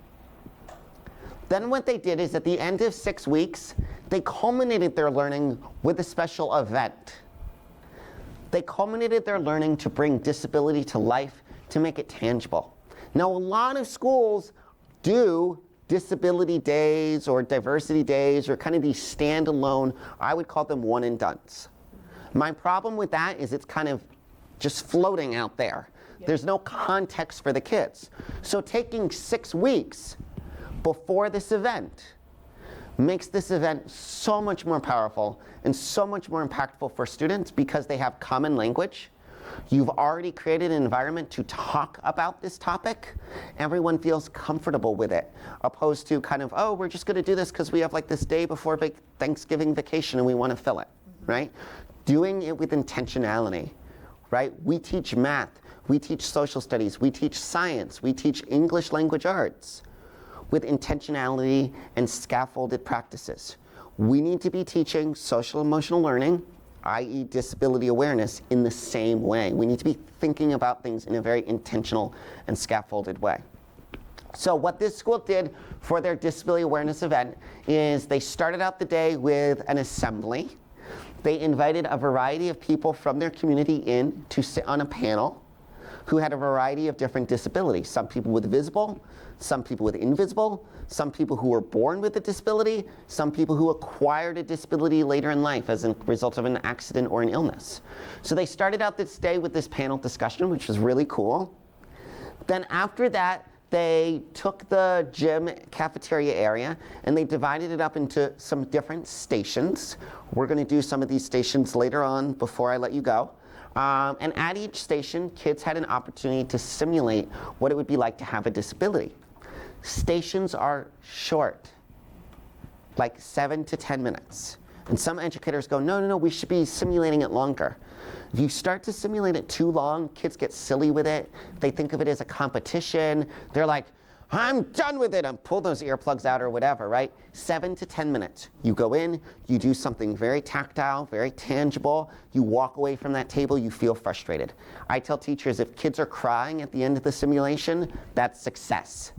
Then what they did is at the end of 6 weeks, they culminated their learning with a special event. They culminated their learning to bring disability to life, to make it tangible. Now, a lot of schools do disability days or diversity days or kind of these standalone, I would call them one and dones. My problem with that is it's kind of just floating out there. There's no context for the kids. So taking 6 weeks before this event makes this event so much more powerful and so much more impactful for students because they have common language. You've already created an environment to talk about this topic. Everyone feels comfortable with it, opposed to kind of, oh, we're just going to do this because we have like this day before Thanksgiving vacation and we want to fill it, right? Doing it with intentionality, right? We teach math, we teach social studies, we teach science, we teach English language arts with intentionality and scaffolded practices. We need to be teaching social emotional learning, i.e. disability awareness, in the same way. We need to be thinking about things in a very intentional and scaffolded way. So what this school did for their disability awareness event is they started out the day with an assembly. They invited a variety of people from their community in to sit on a panel who had a variety of different disabilities. Some people with visible, some people with invisible, some people who were born with a disability, some people who acquired a disability later in life as a result of an accident or an illness. So they started out this day with this panel discussion, which was really cool. Then after that, they took the gym cafeteria area and they divided it up into some different stations. We're going to do some of these stations later on before I let you go. And at each station, kids had an opportunity to simulate what it would be like to have a disability. Stations are short, like 7 to 10 minutes. And some educators go, no, we should be simulating it longer. If you start to simulate it too long, kids get silly with it. They think of it as a competition. They're like, I'm done with it, and pull those earplugs out or whatever, right? 7 to 10 minutes. You go in, you do something very tactile, very tangible. You walk away from that table, you feel frustrated. I tell teachers, if kids are crying at the end of the simulation, that's success.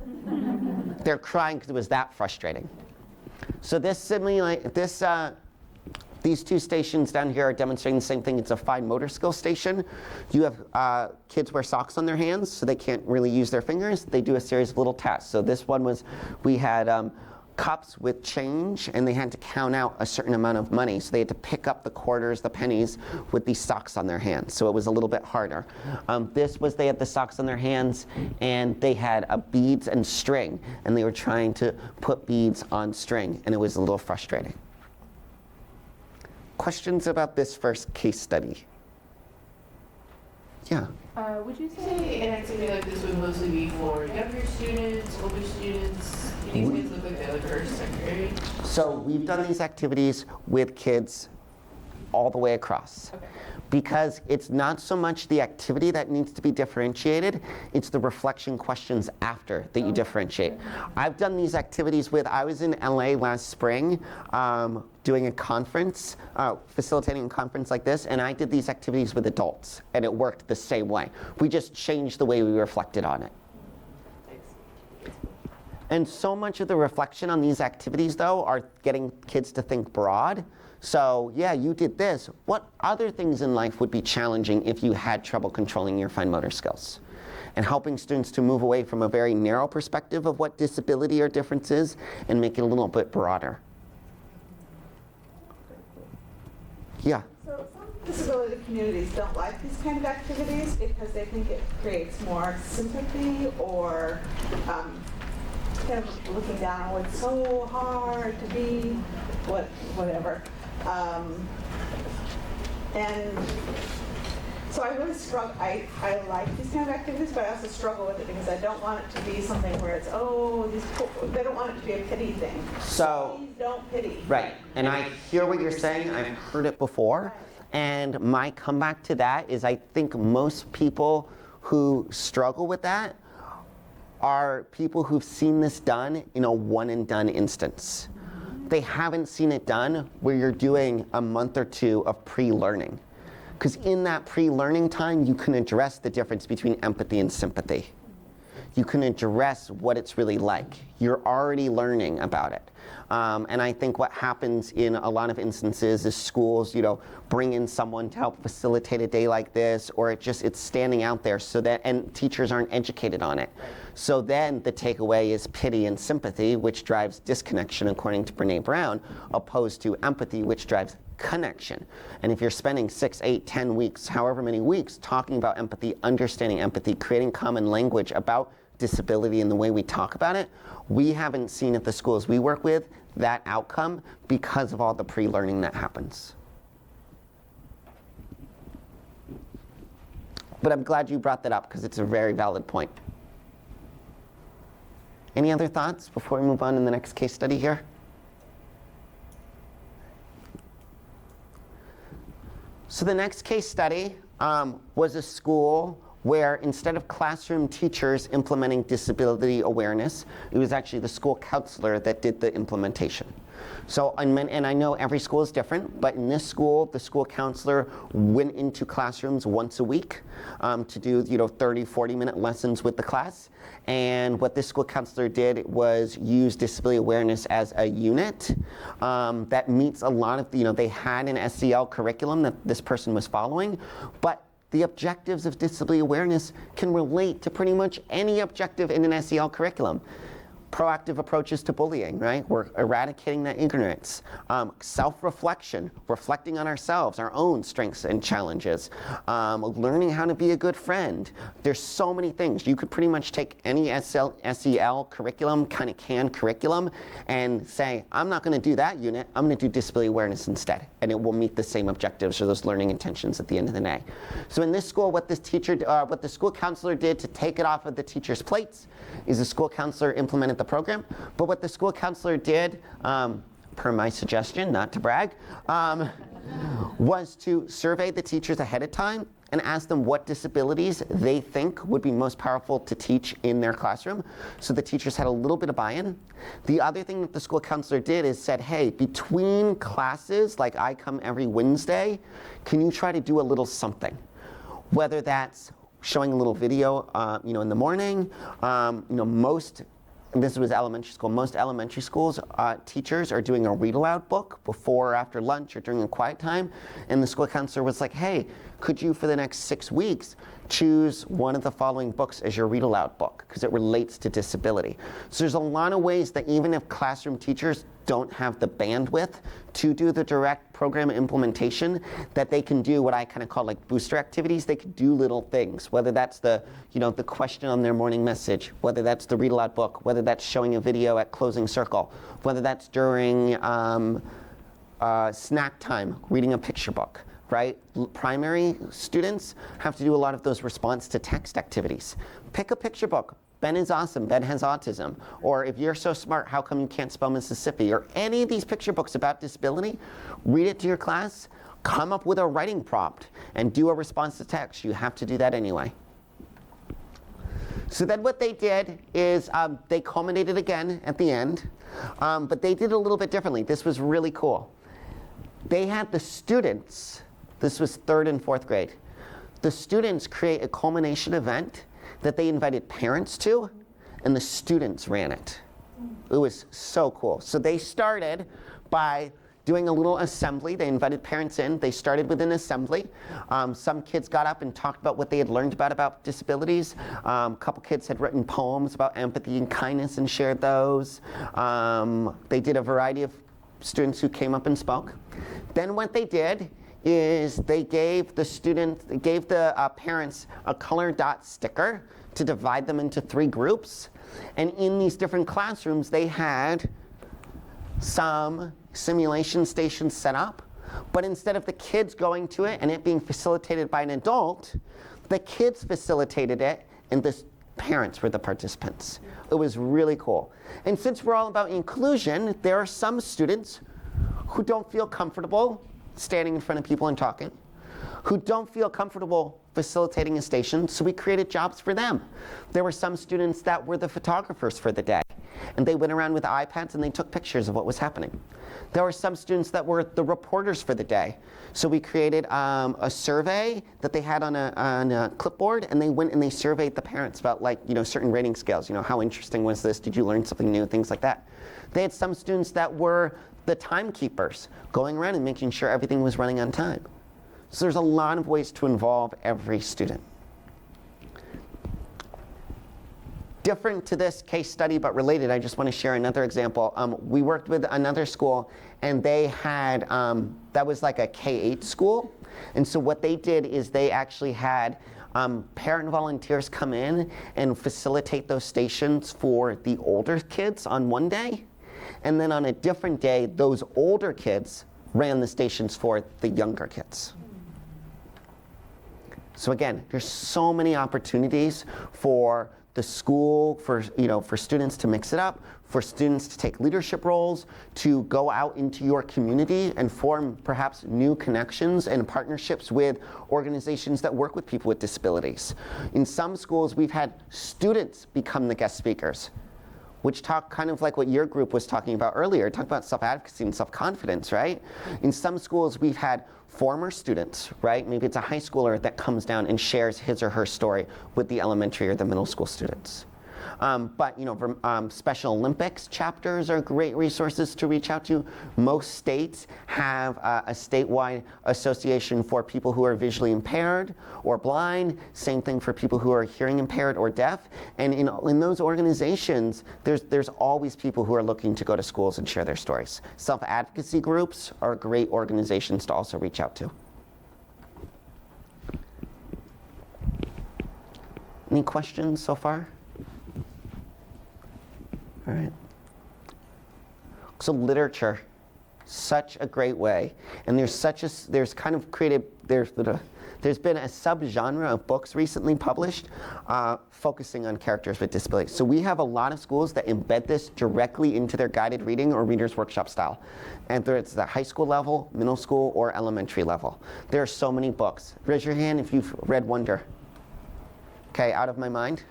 They're crying because it was that frustrating. So these two stations down here are demonstrating the same thing. It's a fine motor skill station. You have kids wear socks on their hands, so they can't really use their fingers. They do a series of little tests. So this one was, we had cups with change, and they had to count out a certain amount of money. So they had to pick up the quarters, the pennies, with these socks on their hands. So it was a little bit harder. This was, they had the socks on their hands, and they had beads and string, and they were trying to put beads on string, and it was a little frustrating. Questions about this first case study? Yeah. Would you say an activity like this would mostly be for younger students, older students? These kids look like they're like first, second grade. So we've done these activities with kids all the way across. Okay. Because it's not so much the activity that needs to be differentiated, it's the reflection questions after that you differentiate. I've done these activities with, I was in LA last spring doing a conference, facilitating a conference like this, and I did these activities with adults, and it worked the same way. We just changed the way we reflected on it. And so much of the reflection on these activities, though, are getting kids to think broad. So, yeah, you did this. What other things in life would be challenging if you had trouble controlling your fine motor skills? And helping students to move away from a very narrow perspective of what disability or difference is and make it a little bit broader. Yeah. So some disability communities don't like these kind of activities because they think it creates more sympathy or kind of looking down, oh, it's so hard to be whatever. And so I really struggle. I like these kind of activities, but I also struggle with it because I don't want it to be something where it's, oh, they don't want it to be a pity thing. So, please don't pity. Right, and I hear what you're saying. I've heard it before. Right. And my comeback to that is I think most people who struggle with that are people who've seen this done in a one and done instance. They haven't seen it done where you're doing a month or two of pre-learning. Because in that pre-learning time, you can address the difference between empathy and sympathy. You can address what it's really like. You're already learning about it. And I think what happens in a lot of instances is schools, bring in someone to help facilitate a day like this, or it's standing out there so that, and teachers aren't educated on it. So then the takeaway is pity and sympathy, which drives disconnection according to Brené Brown, opposed to empathy, which drives connection. And if you're spending 6, 8, 10 weeks, however many weeks, talking about empathy, understanding empathy, creating common language about disability and the way we talk about it, we haven't seen at the schools we work with that outcome because of all the pre-learning that happens. But I'm glad you brought that up because it's a very valid point. Any other thoughts before we move on to the next case study here? So the next case study was a school where instead of classroom teachers implementing disability awareness, it was actually the school counselor that did the implementation. So, and I know every school is different, but in this school, the school counselor went into classrooms once a week to do 30, 40-minute lessons with the class. And what this school counselor did was use disability awareness as a unit that meets a lot of, they had an SEL curriculum that this person was following, but the objectives of disability awareness can relate to pretty much any objective in an SEL curriculum. Proactive approaches to bullying, right? We're eradicating that ignorance. Self-reflection, reflecting on ourselves, our own strengths and challenges. Learning how to be a good friend. There's so many things. You could pretty much take any SEL curriculum, kind of canned curriculum, and say, I'm not going to do that unit. I'm going to do disability awareness instead. And it will meet the same objectives or those learning intentions at the end of the day. So in this school, what the school counselor did to take it off of the teacher's plates is the school counselor implemented the program. But what the school counselor did, per my suggestion, not to brag, was to survey the teachers ahead of time and ask them what disabilities they think would be most powerful to teach in their classroom. So the teachers had a little bit of buy-in. The other thing that the school counselor did is said, hey, between classes, like I come every Wednesday, can you try to do a little something? Whether that's showing a little video, in the morning. This was elementary school. Most elementary schools, teachers are doing a read aloud book before or after lunch or during a quiet time. And the school counselor was like, hey, could you for the next 6 weeks choose one of the following books as your read aloud book because it relates to disability. So there's a lot of ways that even if classroom teachers don't have the bandwidth to do the direct program implementation, that they can do what I kind of call like booster activities. They could do little things, whether that's the question on their morning message, whether that's the read aloud book, whether that's showing a video at closing circle, whether that's during snack time, reading a picture book. Right? Primary students have to do a lot of those response to text activities. Pick a picture book. Ben is awesome. Ben has autism. Or if you're so smart, how come you can't spell Mississippi? Or any of these picture books about disability, read it to your class, come up with a writing prompt, and do a response to text. You have to do that anyway. So then what they did is they culminated again at the end, but they did it a little bit differently. This was really cool. They had the students. This was 3rd and 4th grade. The students create a culmination event that they invited parents to, and the students ran it. It was so cool. So they started by doing a little assembly. They invited parents in. They started with an assembly. Some kids got up and talked about what they had learned about disabilities. A couple kids had written poems about empathy and kindness and shared those. They did a variety of students who came up and spoke. Then what they did is they gave the parents a color dot sticker to divide them into 3 groups. And in these different classrooms, they had some simulation stations set up. But instead of the kids going to it and it being facilitated by an adult, the kids facilitated it and the parents were the participants. It was really cool. And since we're all about inclusion, there are some students who don't feel comfortable standing in front of people and talking, who don't feel comfortable facilitating a station, so we created jobs for them. There were some students that were the photographers for the day, and they went around with iPads and they took pictures of what was happening. There were some students that were the reporters for the day, so we created a survey that they had on a clipboard, and they went and they surveyed the parents about certain rating scales. How interesting was this? Did you learn something new? Things like that. They had some students that were the timekeepers, going around and making sure everything was running on time. So there's a lot of ways to involve every student. Different to this case study, but related, I just want to share another example. We worked with another school, and they had, that was like a K-8 school. And so what they did is they actually had parent volunteers come in and facilitate those stations for the older kids on one day. And then on a different day, those older kids ran the stations for the younger kids. So again, there's so many opportunities for the school, for students to mix it up, for students to take leadership roles, to go out into your community and form perhaps new connections and partnerships with organizations that work with people with disabilities. In some schools, we've had students become the guest speakers, which talk kind of like what your group was talking about earlier, talk about self-advocacy and self-confidence, right? In some schools, we've had former students, right? Maybe it's a high schooler that comes down and shares his or her story with the elementary or the middle school students. But Special Olympics chapters are great resources to reach out to. Most states have a statewide association for people who are visually impaired or blind. Same thing for people who are hearing impaired or deaf. And in those organizations, there's always people who are looking to go to schools and share their stories. Self-advocacy groups are great organizations to also reach out to. Any questions so far? All right. So literature, such a great way, and there's been a subgenre of books recently published focusing on characters with disabilities. So we have a lot of schools that embed this directly into their guided reading or reader's workshop style, and whether it's the high school level, middle school, or elementary level. There are so many books. Raise your hand if you've read Wonder. Okay, Out of My Mind.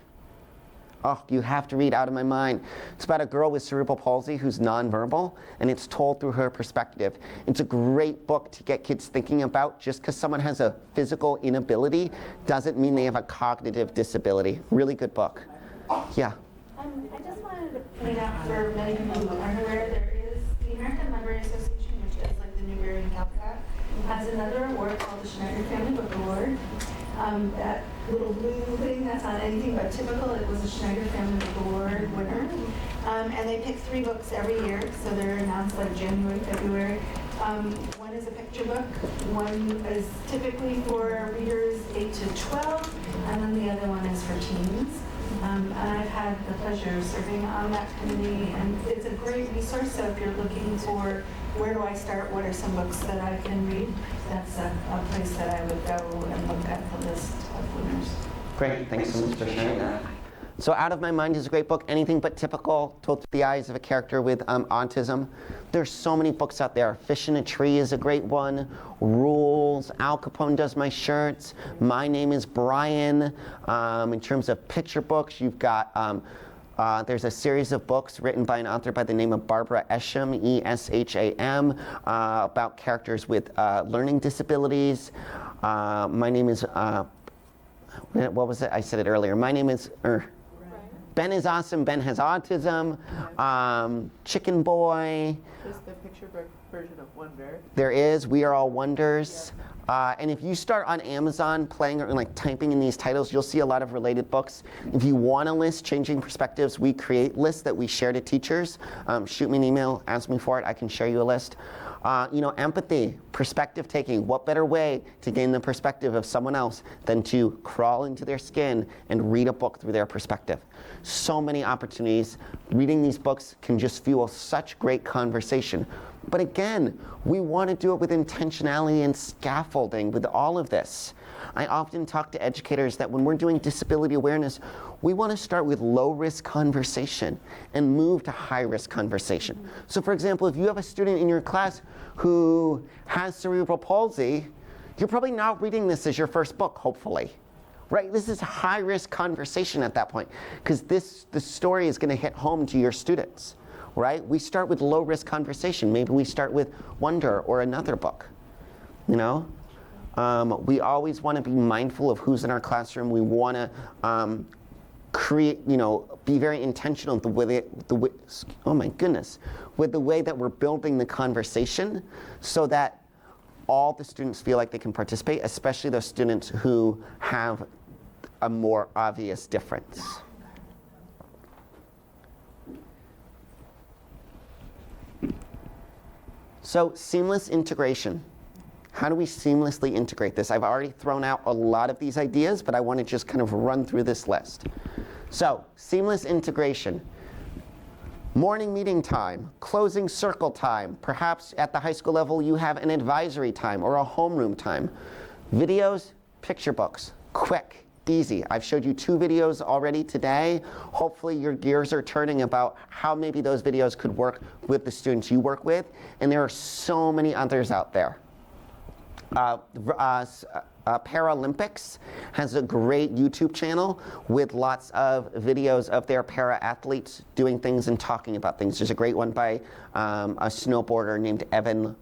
Oh, you have to read Out of My Mind. It's about a girl with cerebral palsy who's nonverbal, and it's told through her perspective. It's a great book to get kids thinking about. Just because someone has a physical inability doesn't mean they have a cognitive disability. Really good book. Yeah. I just wanted to point out for many people who aren't aware, there is the American Library Association, which is like the Newbery and Calcutta, has another award called the Schneider Family Book Award. That little blue thing that's on anything but typical, it was a Schneider Family Book Award winner. And they pick 3 books every year, so they're announced like January, February. One is a picture book, one is typically for readers 8 to 12, and then the other one is for teens. And I've had the pleasure of serving on that committee, and it's a great resource, so if you're looking for where do I start, what are some books that I can read, that's a place that I would go and look at the list of winners. Great, thanks so much for sharing that. So Out of My Mind is a great book, anything but typical, told through the eyes of a character with autism. There's so many books out there. Fish in a Tree is a great one. Rules, Al Capone Does My Shirts, My Name is Brian. In terms of picture books, you've got, there's a series of books written by an author by the name of Barbara Esham, E-S-H-A-M, about characters with learning disabilities. My name is, what was it? I said it earlier. My name is, Ben is awesome, Ben has autism, Chicken Boy. There's the picture book version of Wonder. There is, We Are All Wonders. And if you start on Amazon playing or like typing in these titles, you'll see a lot of related books. If you want a list, Changing Perspectives, we create lists that we share to teachers. Shoot me an email, ask me for it, I can share you a list. Empathy, perspective taking. What better way to gain the perspective of someone else than to crawl into their skin and read a book through their perspective? So many opportunities. Reading these books can just fuel such great conversation. But again, we want to do it with intentionality and scaffolding with all of this. I often talk to educators that when we're doing disability awareness, we want to start with low-risk conversation and move to high-risk conversation. So for example, if you have a student in your class who has cerebral palsy, you're probably not reading this as your first book, hopefully. Right? This is high-risk conversation at that point, because the story is going to hit home to your students. Right? We start with low-risk conversation. Maybe we start with Wonder or another book. We always want to be mindful of who's in our classroom. We want to create, be very intentional with the way that we're building the conversation, so that all the students feel like they can participate, especially those students who have a more obvious difference. So seamless integration. How do we seamlessly integrate this? I've already thrown out a lot of these ideas, but I want to just kind of run through this list. So seamless integration. Morning meeting time, closing circle time. Perhaps at the high school level you have an advisory time or a homeroom time. Videos, picture books, quick, easy. I've showed you 2 videos already today. Hopefully your gears are turning about how maybe those videos could work with the students you work with, and there are so many others out there. Paralympics has a great YouTube channel with lots of videos of their para-athletes doing things and talking about things. There's a great one by a snowboarder named Evan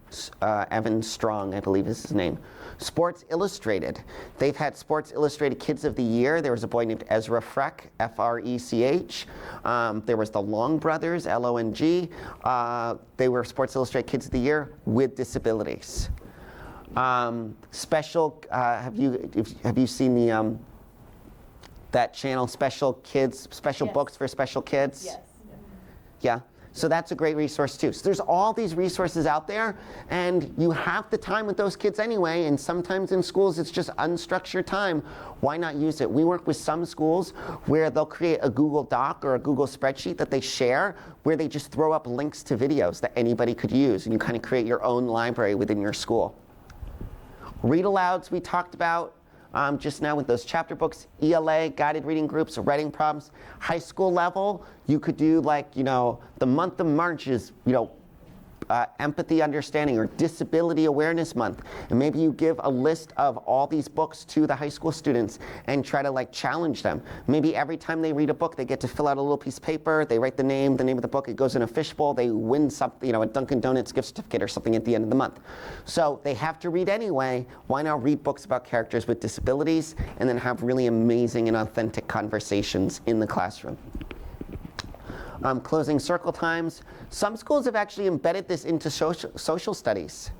Strong, I believe is his name. Sports Illustrated. They've had Sports Illustrated Kids of the Year. There was a boy named Ezra Freck, F-R-E-C-H. There was the Long Brothers, L-O-N-G. They were Sports Illustrated Kids of the Year with disabilities. Special, have you seen the that channel, Special Kids, Special Yes. Books for Special Kids? Yes. Yeah, so that's a great resource too. So there's all these resources out there, and you have the time with those kids anyway, and sometimes in schools it's just unstructured time. Why not use it? We work with some schools where they'll create a Google Doc or a Google spreadsheet that they share, where they just throw up links to videos that anybody could use, and you kind of create your own library within your school. Read alouds we talked about just now with those chapter books, ELA, guided reading groups, writing problems. High school level, you could do like, the month of March is, empathy understanding or disability awareness month. And maybe you give a list of all these books to the high school students and try to challenge them. Maybe every time they read a book, they get to fill out a little piece of paper, they write the name of the book, it goes in a fishbowl, they win something, a Dunkin' Donuts gift certificate or something at the end of the month. So they have to read anyway. Why not read books about characters with disabilities and then have really amazing and authentic conversations in the classroom? Closing circle times. Some schools have actually embedded this into social studies,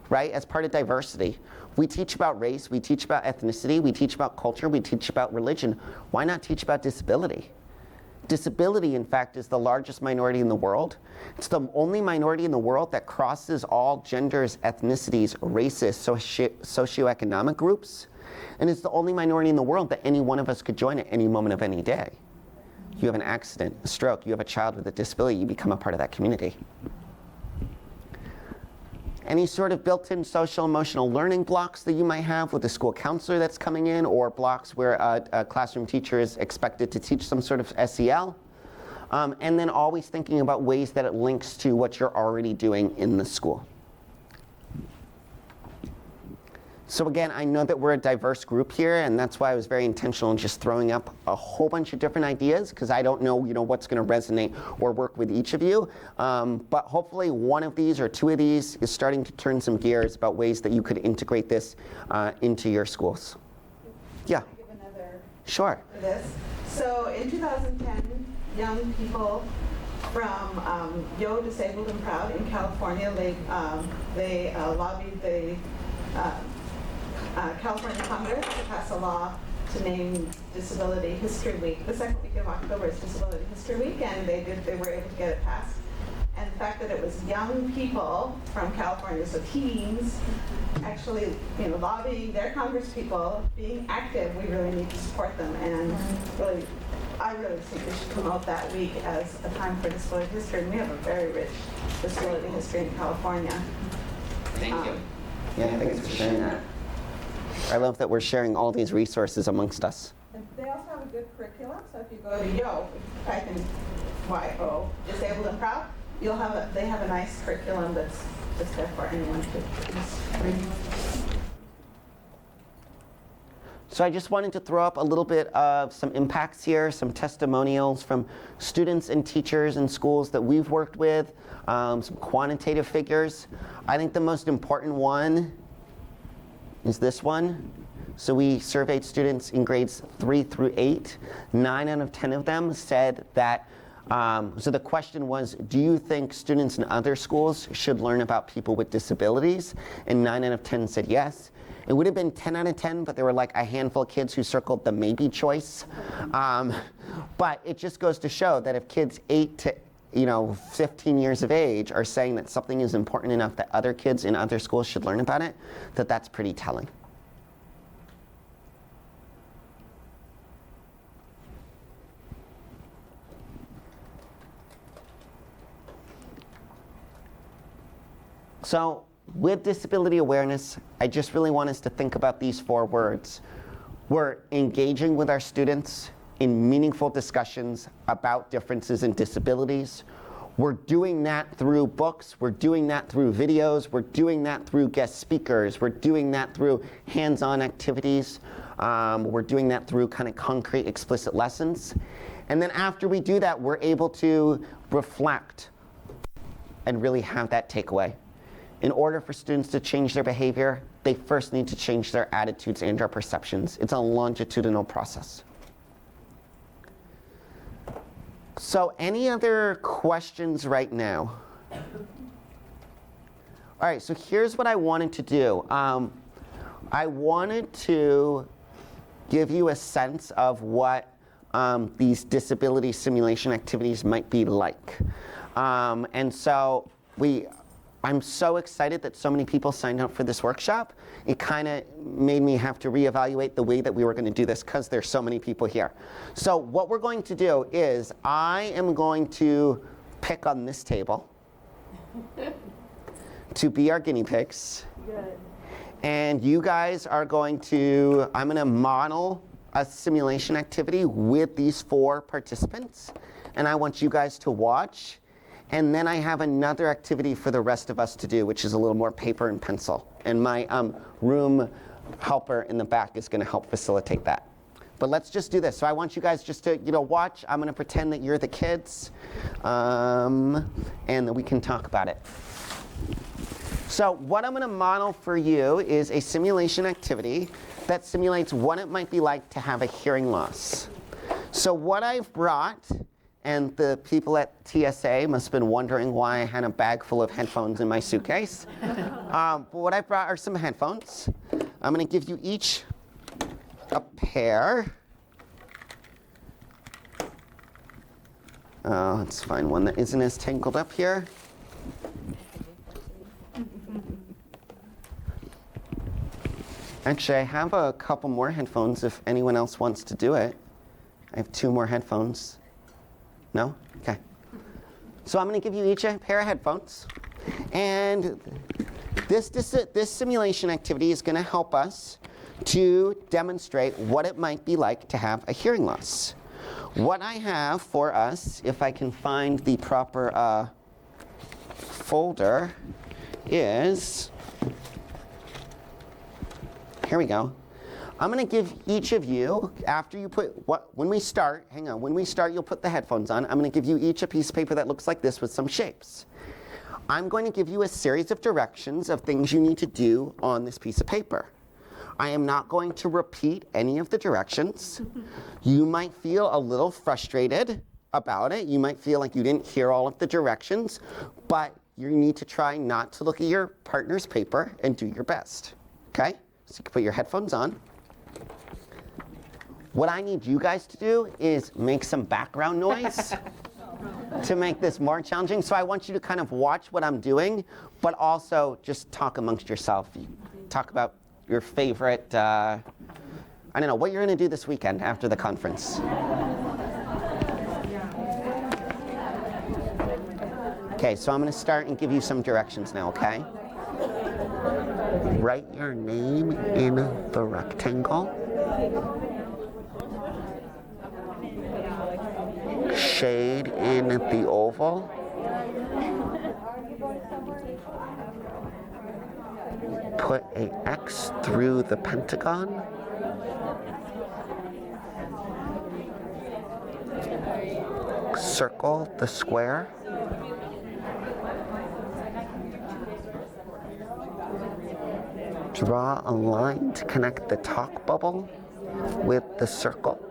right, as part of diversity. We teach about race, we teach about ethnicity, we teach about culture, we teach about religion. Why not teach about disability? Disability, in fact, is the largest minority in the world. It's the only minority in the world that crosses all genders, ethnicities, races, socioeconomic groups. And it's the only minority in the world that any one of us could join at any moment of any day. You have an accident, a stroke, you have a child with a disability, you become a part of that community. Any sort of built-in social emotional learning blocks that you might have with a school counselor that's coming in, or blocks where a classroom teacher is expected to teach some sort of SEL. And then always thinking about ways that it links to what you're already doing in the school. So again, I know that we're a diverse group here, and that's why I was very intentional in just throwing up a whole bunch of different ideas, because I don't know, what's going to resonate or work with each of you. But hopefully one of these or 2 of these is starting to turn some gears about ways that you could integrate this into your schools. Yeah. Can I give another Sure. for this? So in 2010, young people from Yo Disabled and Proud in California, they lobbied the California Congress to pass a law to name Disability History Week. The second week of October is Disability History Week, and they were able to get it passed. And the fact that it was young people from California, so teens, actually, lobbying their congresspeople, being active, we really need to support them. And really, I really think we should promote that week as a time for disability history. And we have a very rich disability history in California. Thank you. Yeah, thanks for sharing that. I love that we're sharing all these resources amongst us. And they also have a good curriculum, so if you go to Yo, type in YO, Disabled and Proud, they have a nice curriculum that's just there for anyone to read. So I just wanted to throw up a little bit of some impacts here, some testimonials from students and teachers in schools that we've worked with, some quantitative figures. I think the most important one is this one. So we surveyed students in grades 3 through 8. 9 out of 10 of them said that, so the question was, do you think students in other schools should learn about people with disabilities? And 9 out of 10 said yes. It would have been 10 out of 10, but there were a handful of kids who circled the maybe choice. But it just goes to show that if kids 8 to 15 years of age are saying that something is important enough that other kids in other schools should learn about it, that's pretty telling. So with disability awareness, I just really want us to think about these 4 words. We're engaging with our students in meaningful discussions about differences in disabilities. We're doing that through books, we're doing that through videos, we're doing that through guest speakers, we're doing that through hands-on activities, we're doing that through kind of concrete, explicit lessons. And then after we do that, we're able to reflect and really have that takeaway. In order for students to change their behavior, they first need to change their attitudes and their perceptions. It's a longitudinal process. So any other questions right now? All right, so here's what I wanted to do. I wanted to give you a sense of what these disability simulation activities might be like. And so I'm so excited that so many people signed up for this workshop. It kind of made me have to reevaluate the way that we were going to do this because there's so many people here. So what we're going to do is I am going to pick on this table to be our guinea pigs. Good. And you guys are going to, I'm going to model a simulation activity with these 4 participants. And I want you guys to watch. And then I have another activity for the rest of us to do, which is a little more paper and pencil. And my room helper in the back is going to help facilitate that. But let's just do this. So I want you guys just to, watch. I'm going to pretend that you're the kids, and then we can talk about it. So what I'm going to model for you is a simulation activity that simulates what it might be like to have a hearing loss. So what I've brought, and the people at TSA must have been wondering why I had a bag full of headphones in my suitcase. But what I brought are some headphones. I'm going to give you each a pair. Let's find one that isn't as tangled up here. Actually, I have a couple more headphones if anyone else wants to do it. I have 2 more headphones. No? Okay. So I'm going to give you each a pair of headphones. And this simulation activity is going to help us to demonstrate what it might be like to have a hearing loss. What I have for us, if I can find the proper folder, is, here we go. I'm going to give each of you, after you when we start, you'll put the headphones on. I'm going to give you each a piece of paper that looks like this with some shapes. I'm going to give you a series of directions of things you need to do on this piece of paper. I am not going to repeat any of the directions. You might feel a little frustrated about it. You might feel like you didn't hear all of the directions, but you need to try not to look at your partner's paper and do your best. Okay? So you can put your headphones on. What I need you guys to do is make some background noise to make this more challenging. So I want you to kind of watch what I'm doing, but also just talk amongst yourself. Talk about your favorite, I don't know, what you're going to do this weekend after the conference. Okay, so I'm going to start and give you some directions now, okay? Write your name in the rectangle. Shade in the oval. Put an X through the pentagon. Circle the square. Draw a line to connect the talk bubble with the circle.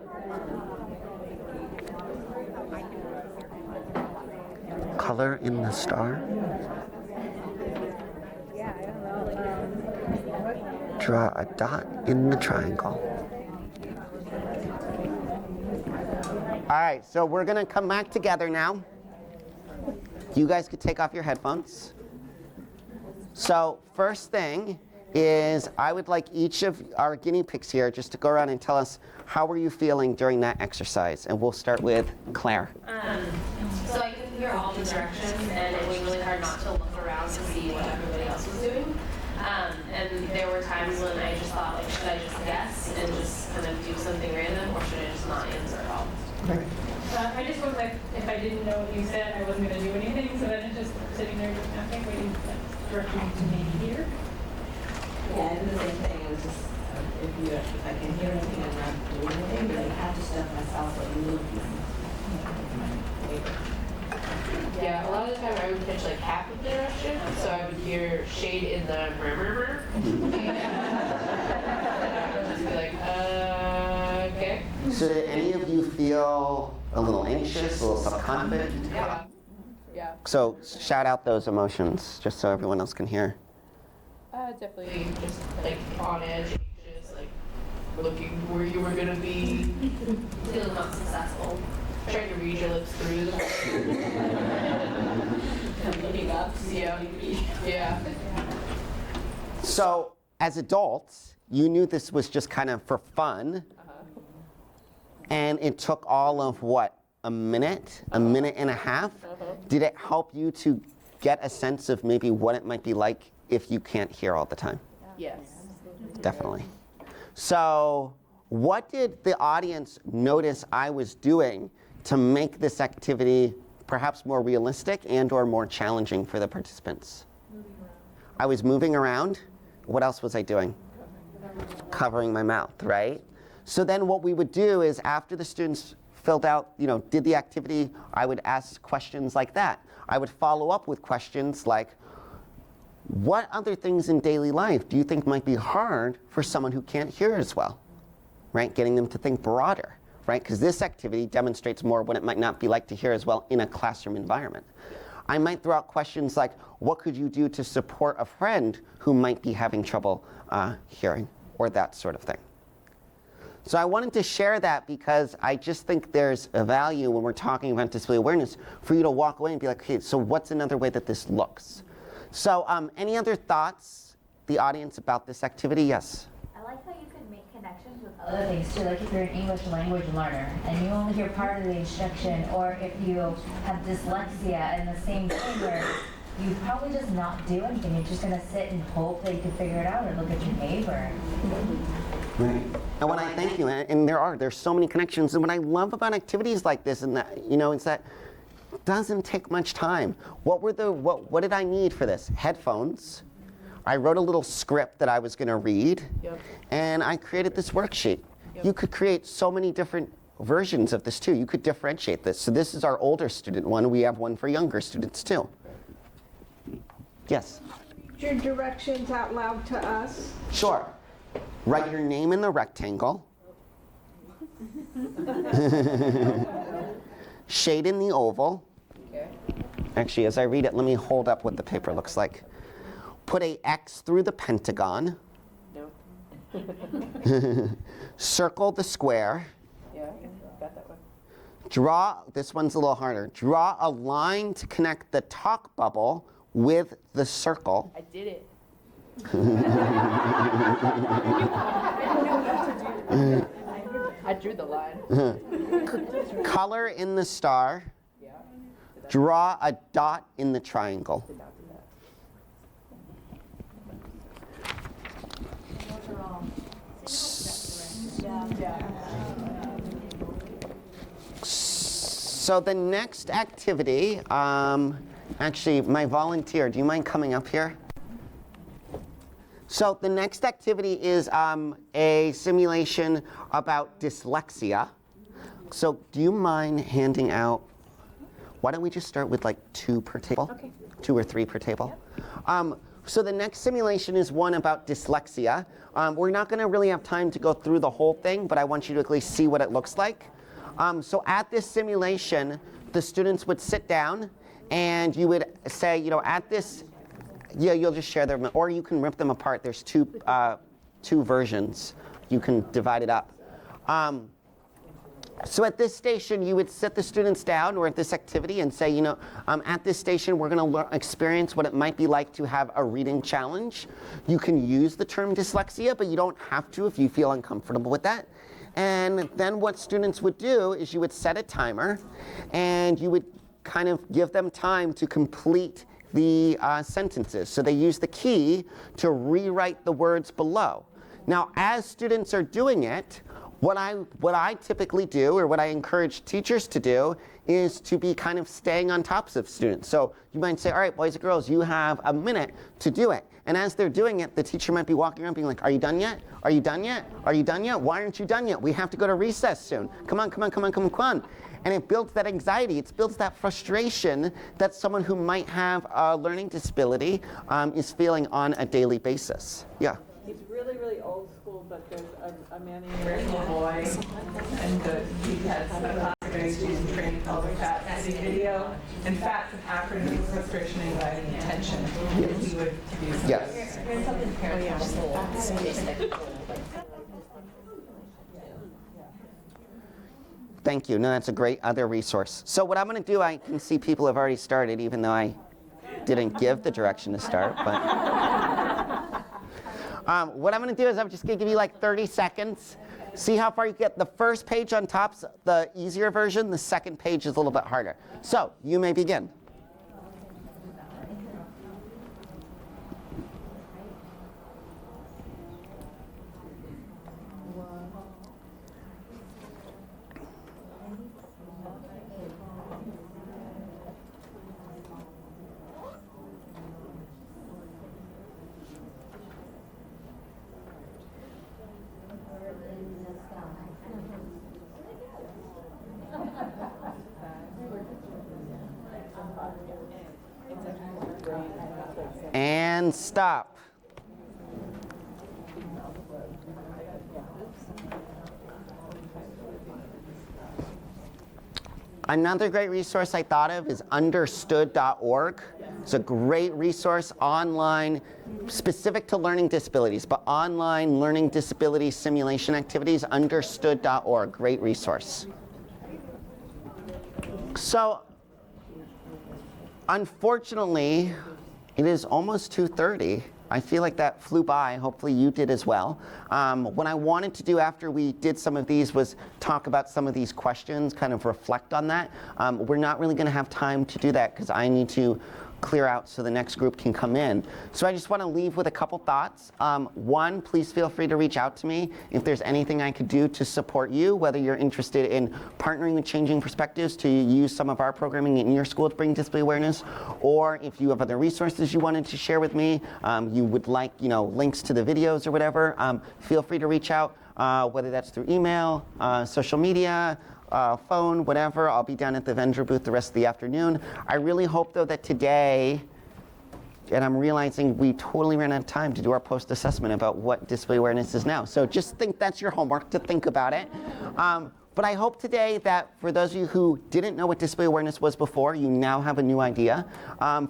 Color in the star. Draw a dot in the triangle. All right, so we're going to come back together now. You guys could take off your headphones. So first thing is I would like each of our guinea pigs here just to go around and tell us how were you feeling during that exercise. And we'll start with Claire. So I could hear all the directions, and it was really hard not to look around to see what everybody else was doing. should I just guess and just kind of do something random, or should I just not answer at all? I just was like, if I didn't know what you said, I wasn't going to do anything, so then it's just sitting there doing nothing, waiting for direction to maybe hear. Yeah, I did the same thing. It was just if I can hear anything, I'm not doing anything, but I have to stuff myself like Yeah, a lot of the time I would pitch like half of the direction, so I would hear shade in the murmur. And I would just be like, okay. So did any of you feel a little anxious, a little self-confident? Yeah. Yeah. So shout out those emotions, just so everyone else can hear. Definitely just like on edge, anxious, like looking where you were gonna be, feeling not successful, trying to read your lips through the looking up. Yeah. So as adults, you knew this was just kind of for fun, and it took all of what, a minute and a half? Did it help you to get a sense of maybe what it might be like if you can't hear all the time? Yes. Definitely. So what did the audience notice I was doing to make this activity perhaps more realistic and or more challenging for the participants? I was moving around. What else was I doing? Covering my mouth, right? So then what we would do is after the students filled out, did the activity, I would ask questions like that. I would follow up with questions like, what other things in daily life do you think might be hard for someone who can't hear as well? Right? Getting them to think broader, right? Because this activity demonstrates more what it might not be like to hear as well in a classroom environment. I might throw out questions like, what could you do to support a friend who might be having trouble hearing, or that sort of thing. So I wanted to share that because I just think there's a value when we're talking about disability awareness for you to walk away and be like, okay, so what's another way that this looks? So any other thoughts, the audience, about this activity? Yes? I like how you could make connections with other things too, like if you're an English language learner and you only hear part of the instruction, or if you have dyslexia and the same thing where you probably just not do anything. You're just going to sit and hope that you can figure it out or look at your neighbor. Right. And when I thank you, and there's so many connections, and what I love about activities like this, and that, is that it doesn't take much time. What did I need for this? Headphones. I wrote a little script that I was going to read, and I created this worksheet. You could create so many different versions of this too. You could differentiate this. So this is our older student one. We have one for younger students too. Yes? Your directions out loud to us. Sure. Write your name in the rectangle. Shade in the oval. Actually, as I read it, let me hold up what the paper looks like. Put a X through the pentagon. Circle the square. Got that one. Draw, this one's a little harder. Draw a line to connect the talk bubble with the circle. I did it. I drew the line. Color in the star. Draw a dot in the triangle. So the next activity, actually, my volunteer, do you mind coming up here? So the next activity is a simulation about dyslexia. So do you mind handing out, why don't we just start with like 2 per table? Okay. 2 or 3 per table. Yep. So the next simulation is one about dyslexia. We're not going to really have time to go through the whole thing, but I want you to at least see what it looks like. So at this simulation, the students would sit down and you would say, at this, you'll just share them, or you can rip them apart. There's two versions. You can divide it up. So at this station, you would sit the students down, or at this activity, and say, at this station, we're going to experience what it might be like to have a reading challenge. You can use the term dyslexia, but you don't have to if you feel uncomfortable with that. And then what students would do is you would set a timer, and you would kind of give them time to complete the sentences. So they use the key to rewrite the words below. Now, as students are doing it, what I typically do, or what I encourage teachers to do, is to be kind of staying on top of students. So you might say, all right, boys and girls, you have a minute to do it. And as they're doing it, the teacher might be walking around being like, are you done yet? Are you done yet? Are you done yet? Why aren't you done yet? We have to go to recess soon. Come on, come on, come on, come on, come on. And it builds that anxiety. It builds that frustration that someone who might have a learning disability is feeling on a daily basis. Yeah. It's really, really old school, but there's a man named Very little boy, and he has a classic student training called the FAT City video. And FAT's an acronym for frustration, anxiety, and tension. And he would do some. Yes. Here's something parents Thank you. No, that's a great other resource. So what I'm going to do, I can see people have already started, even though I didn't give the direction to start. But what I'm going to do is I'm just going to give you like 30 seconds. See how far you get. The first page on top's the easier version. The second page is a little bit harder. So you may begin. And stop. Another great resource I thought of is understood.org. It's a great resource online, specific to learning disabilities, but online learning disability simulation activities, understood.org, great resource. So, unfortunately, it is almost 2:30. I feel like that flew by. Hopefully you did as well. What I wanted to do after we did some of these was talk about some of these questions, kind of reflect on that. We're not really going to have time to do that because I need to clear out so the next group can come in. So I just want to leave with a couple thoughts. One, please feel free to reach out to me if there's anything I could do to support you, whether you're interested in partnering with Changing Perspectives to use some of our programming in your school to bring disability awareness, or if you have other resources you wanted to share with me, you would like, links to the videos or whatever, feel free to reach out, whether that's through email, social media, phone, whatever. I'll be down at the vendor booth the rest of the afternoon. I really hope, though, that today, and I'm realizing we totally ran out of time to do our post-assessment about what disability awareness is now. So just think that's your homework, to think about it. But I hope today that for those of you who didn't know what disability awareness was before, you now have a new idea.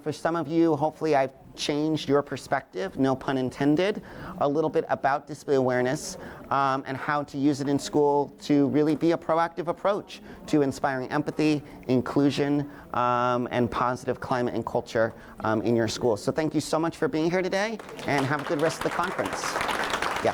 For some of you, hopefully I've changed your perspective, no pun intended, a little bit about disability awareness and how to use it in school to really be a proactive approach to inspiring empathy, inclusion, and positive climate and culture in your school. So thank you so much for being here today, and have a good rest of the conference. Yeah.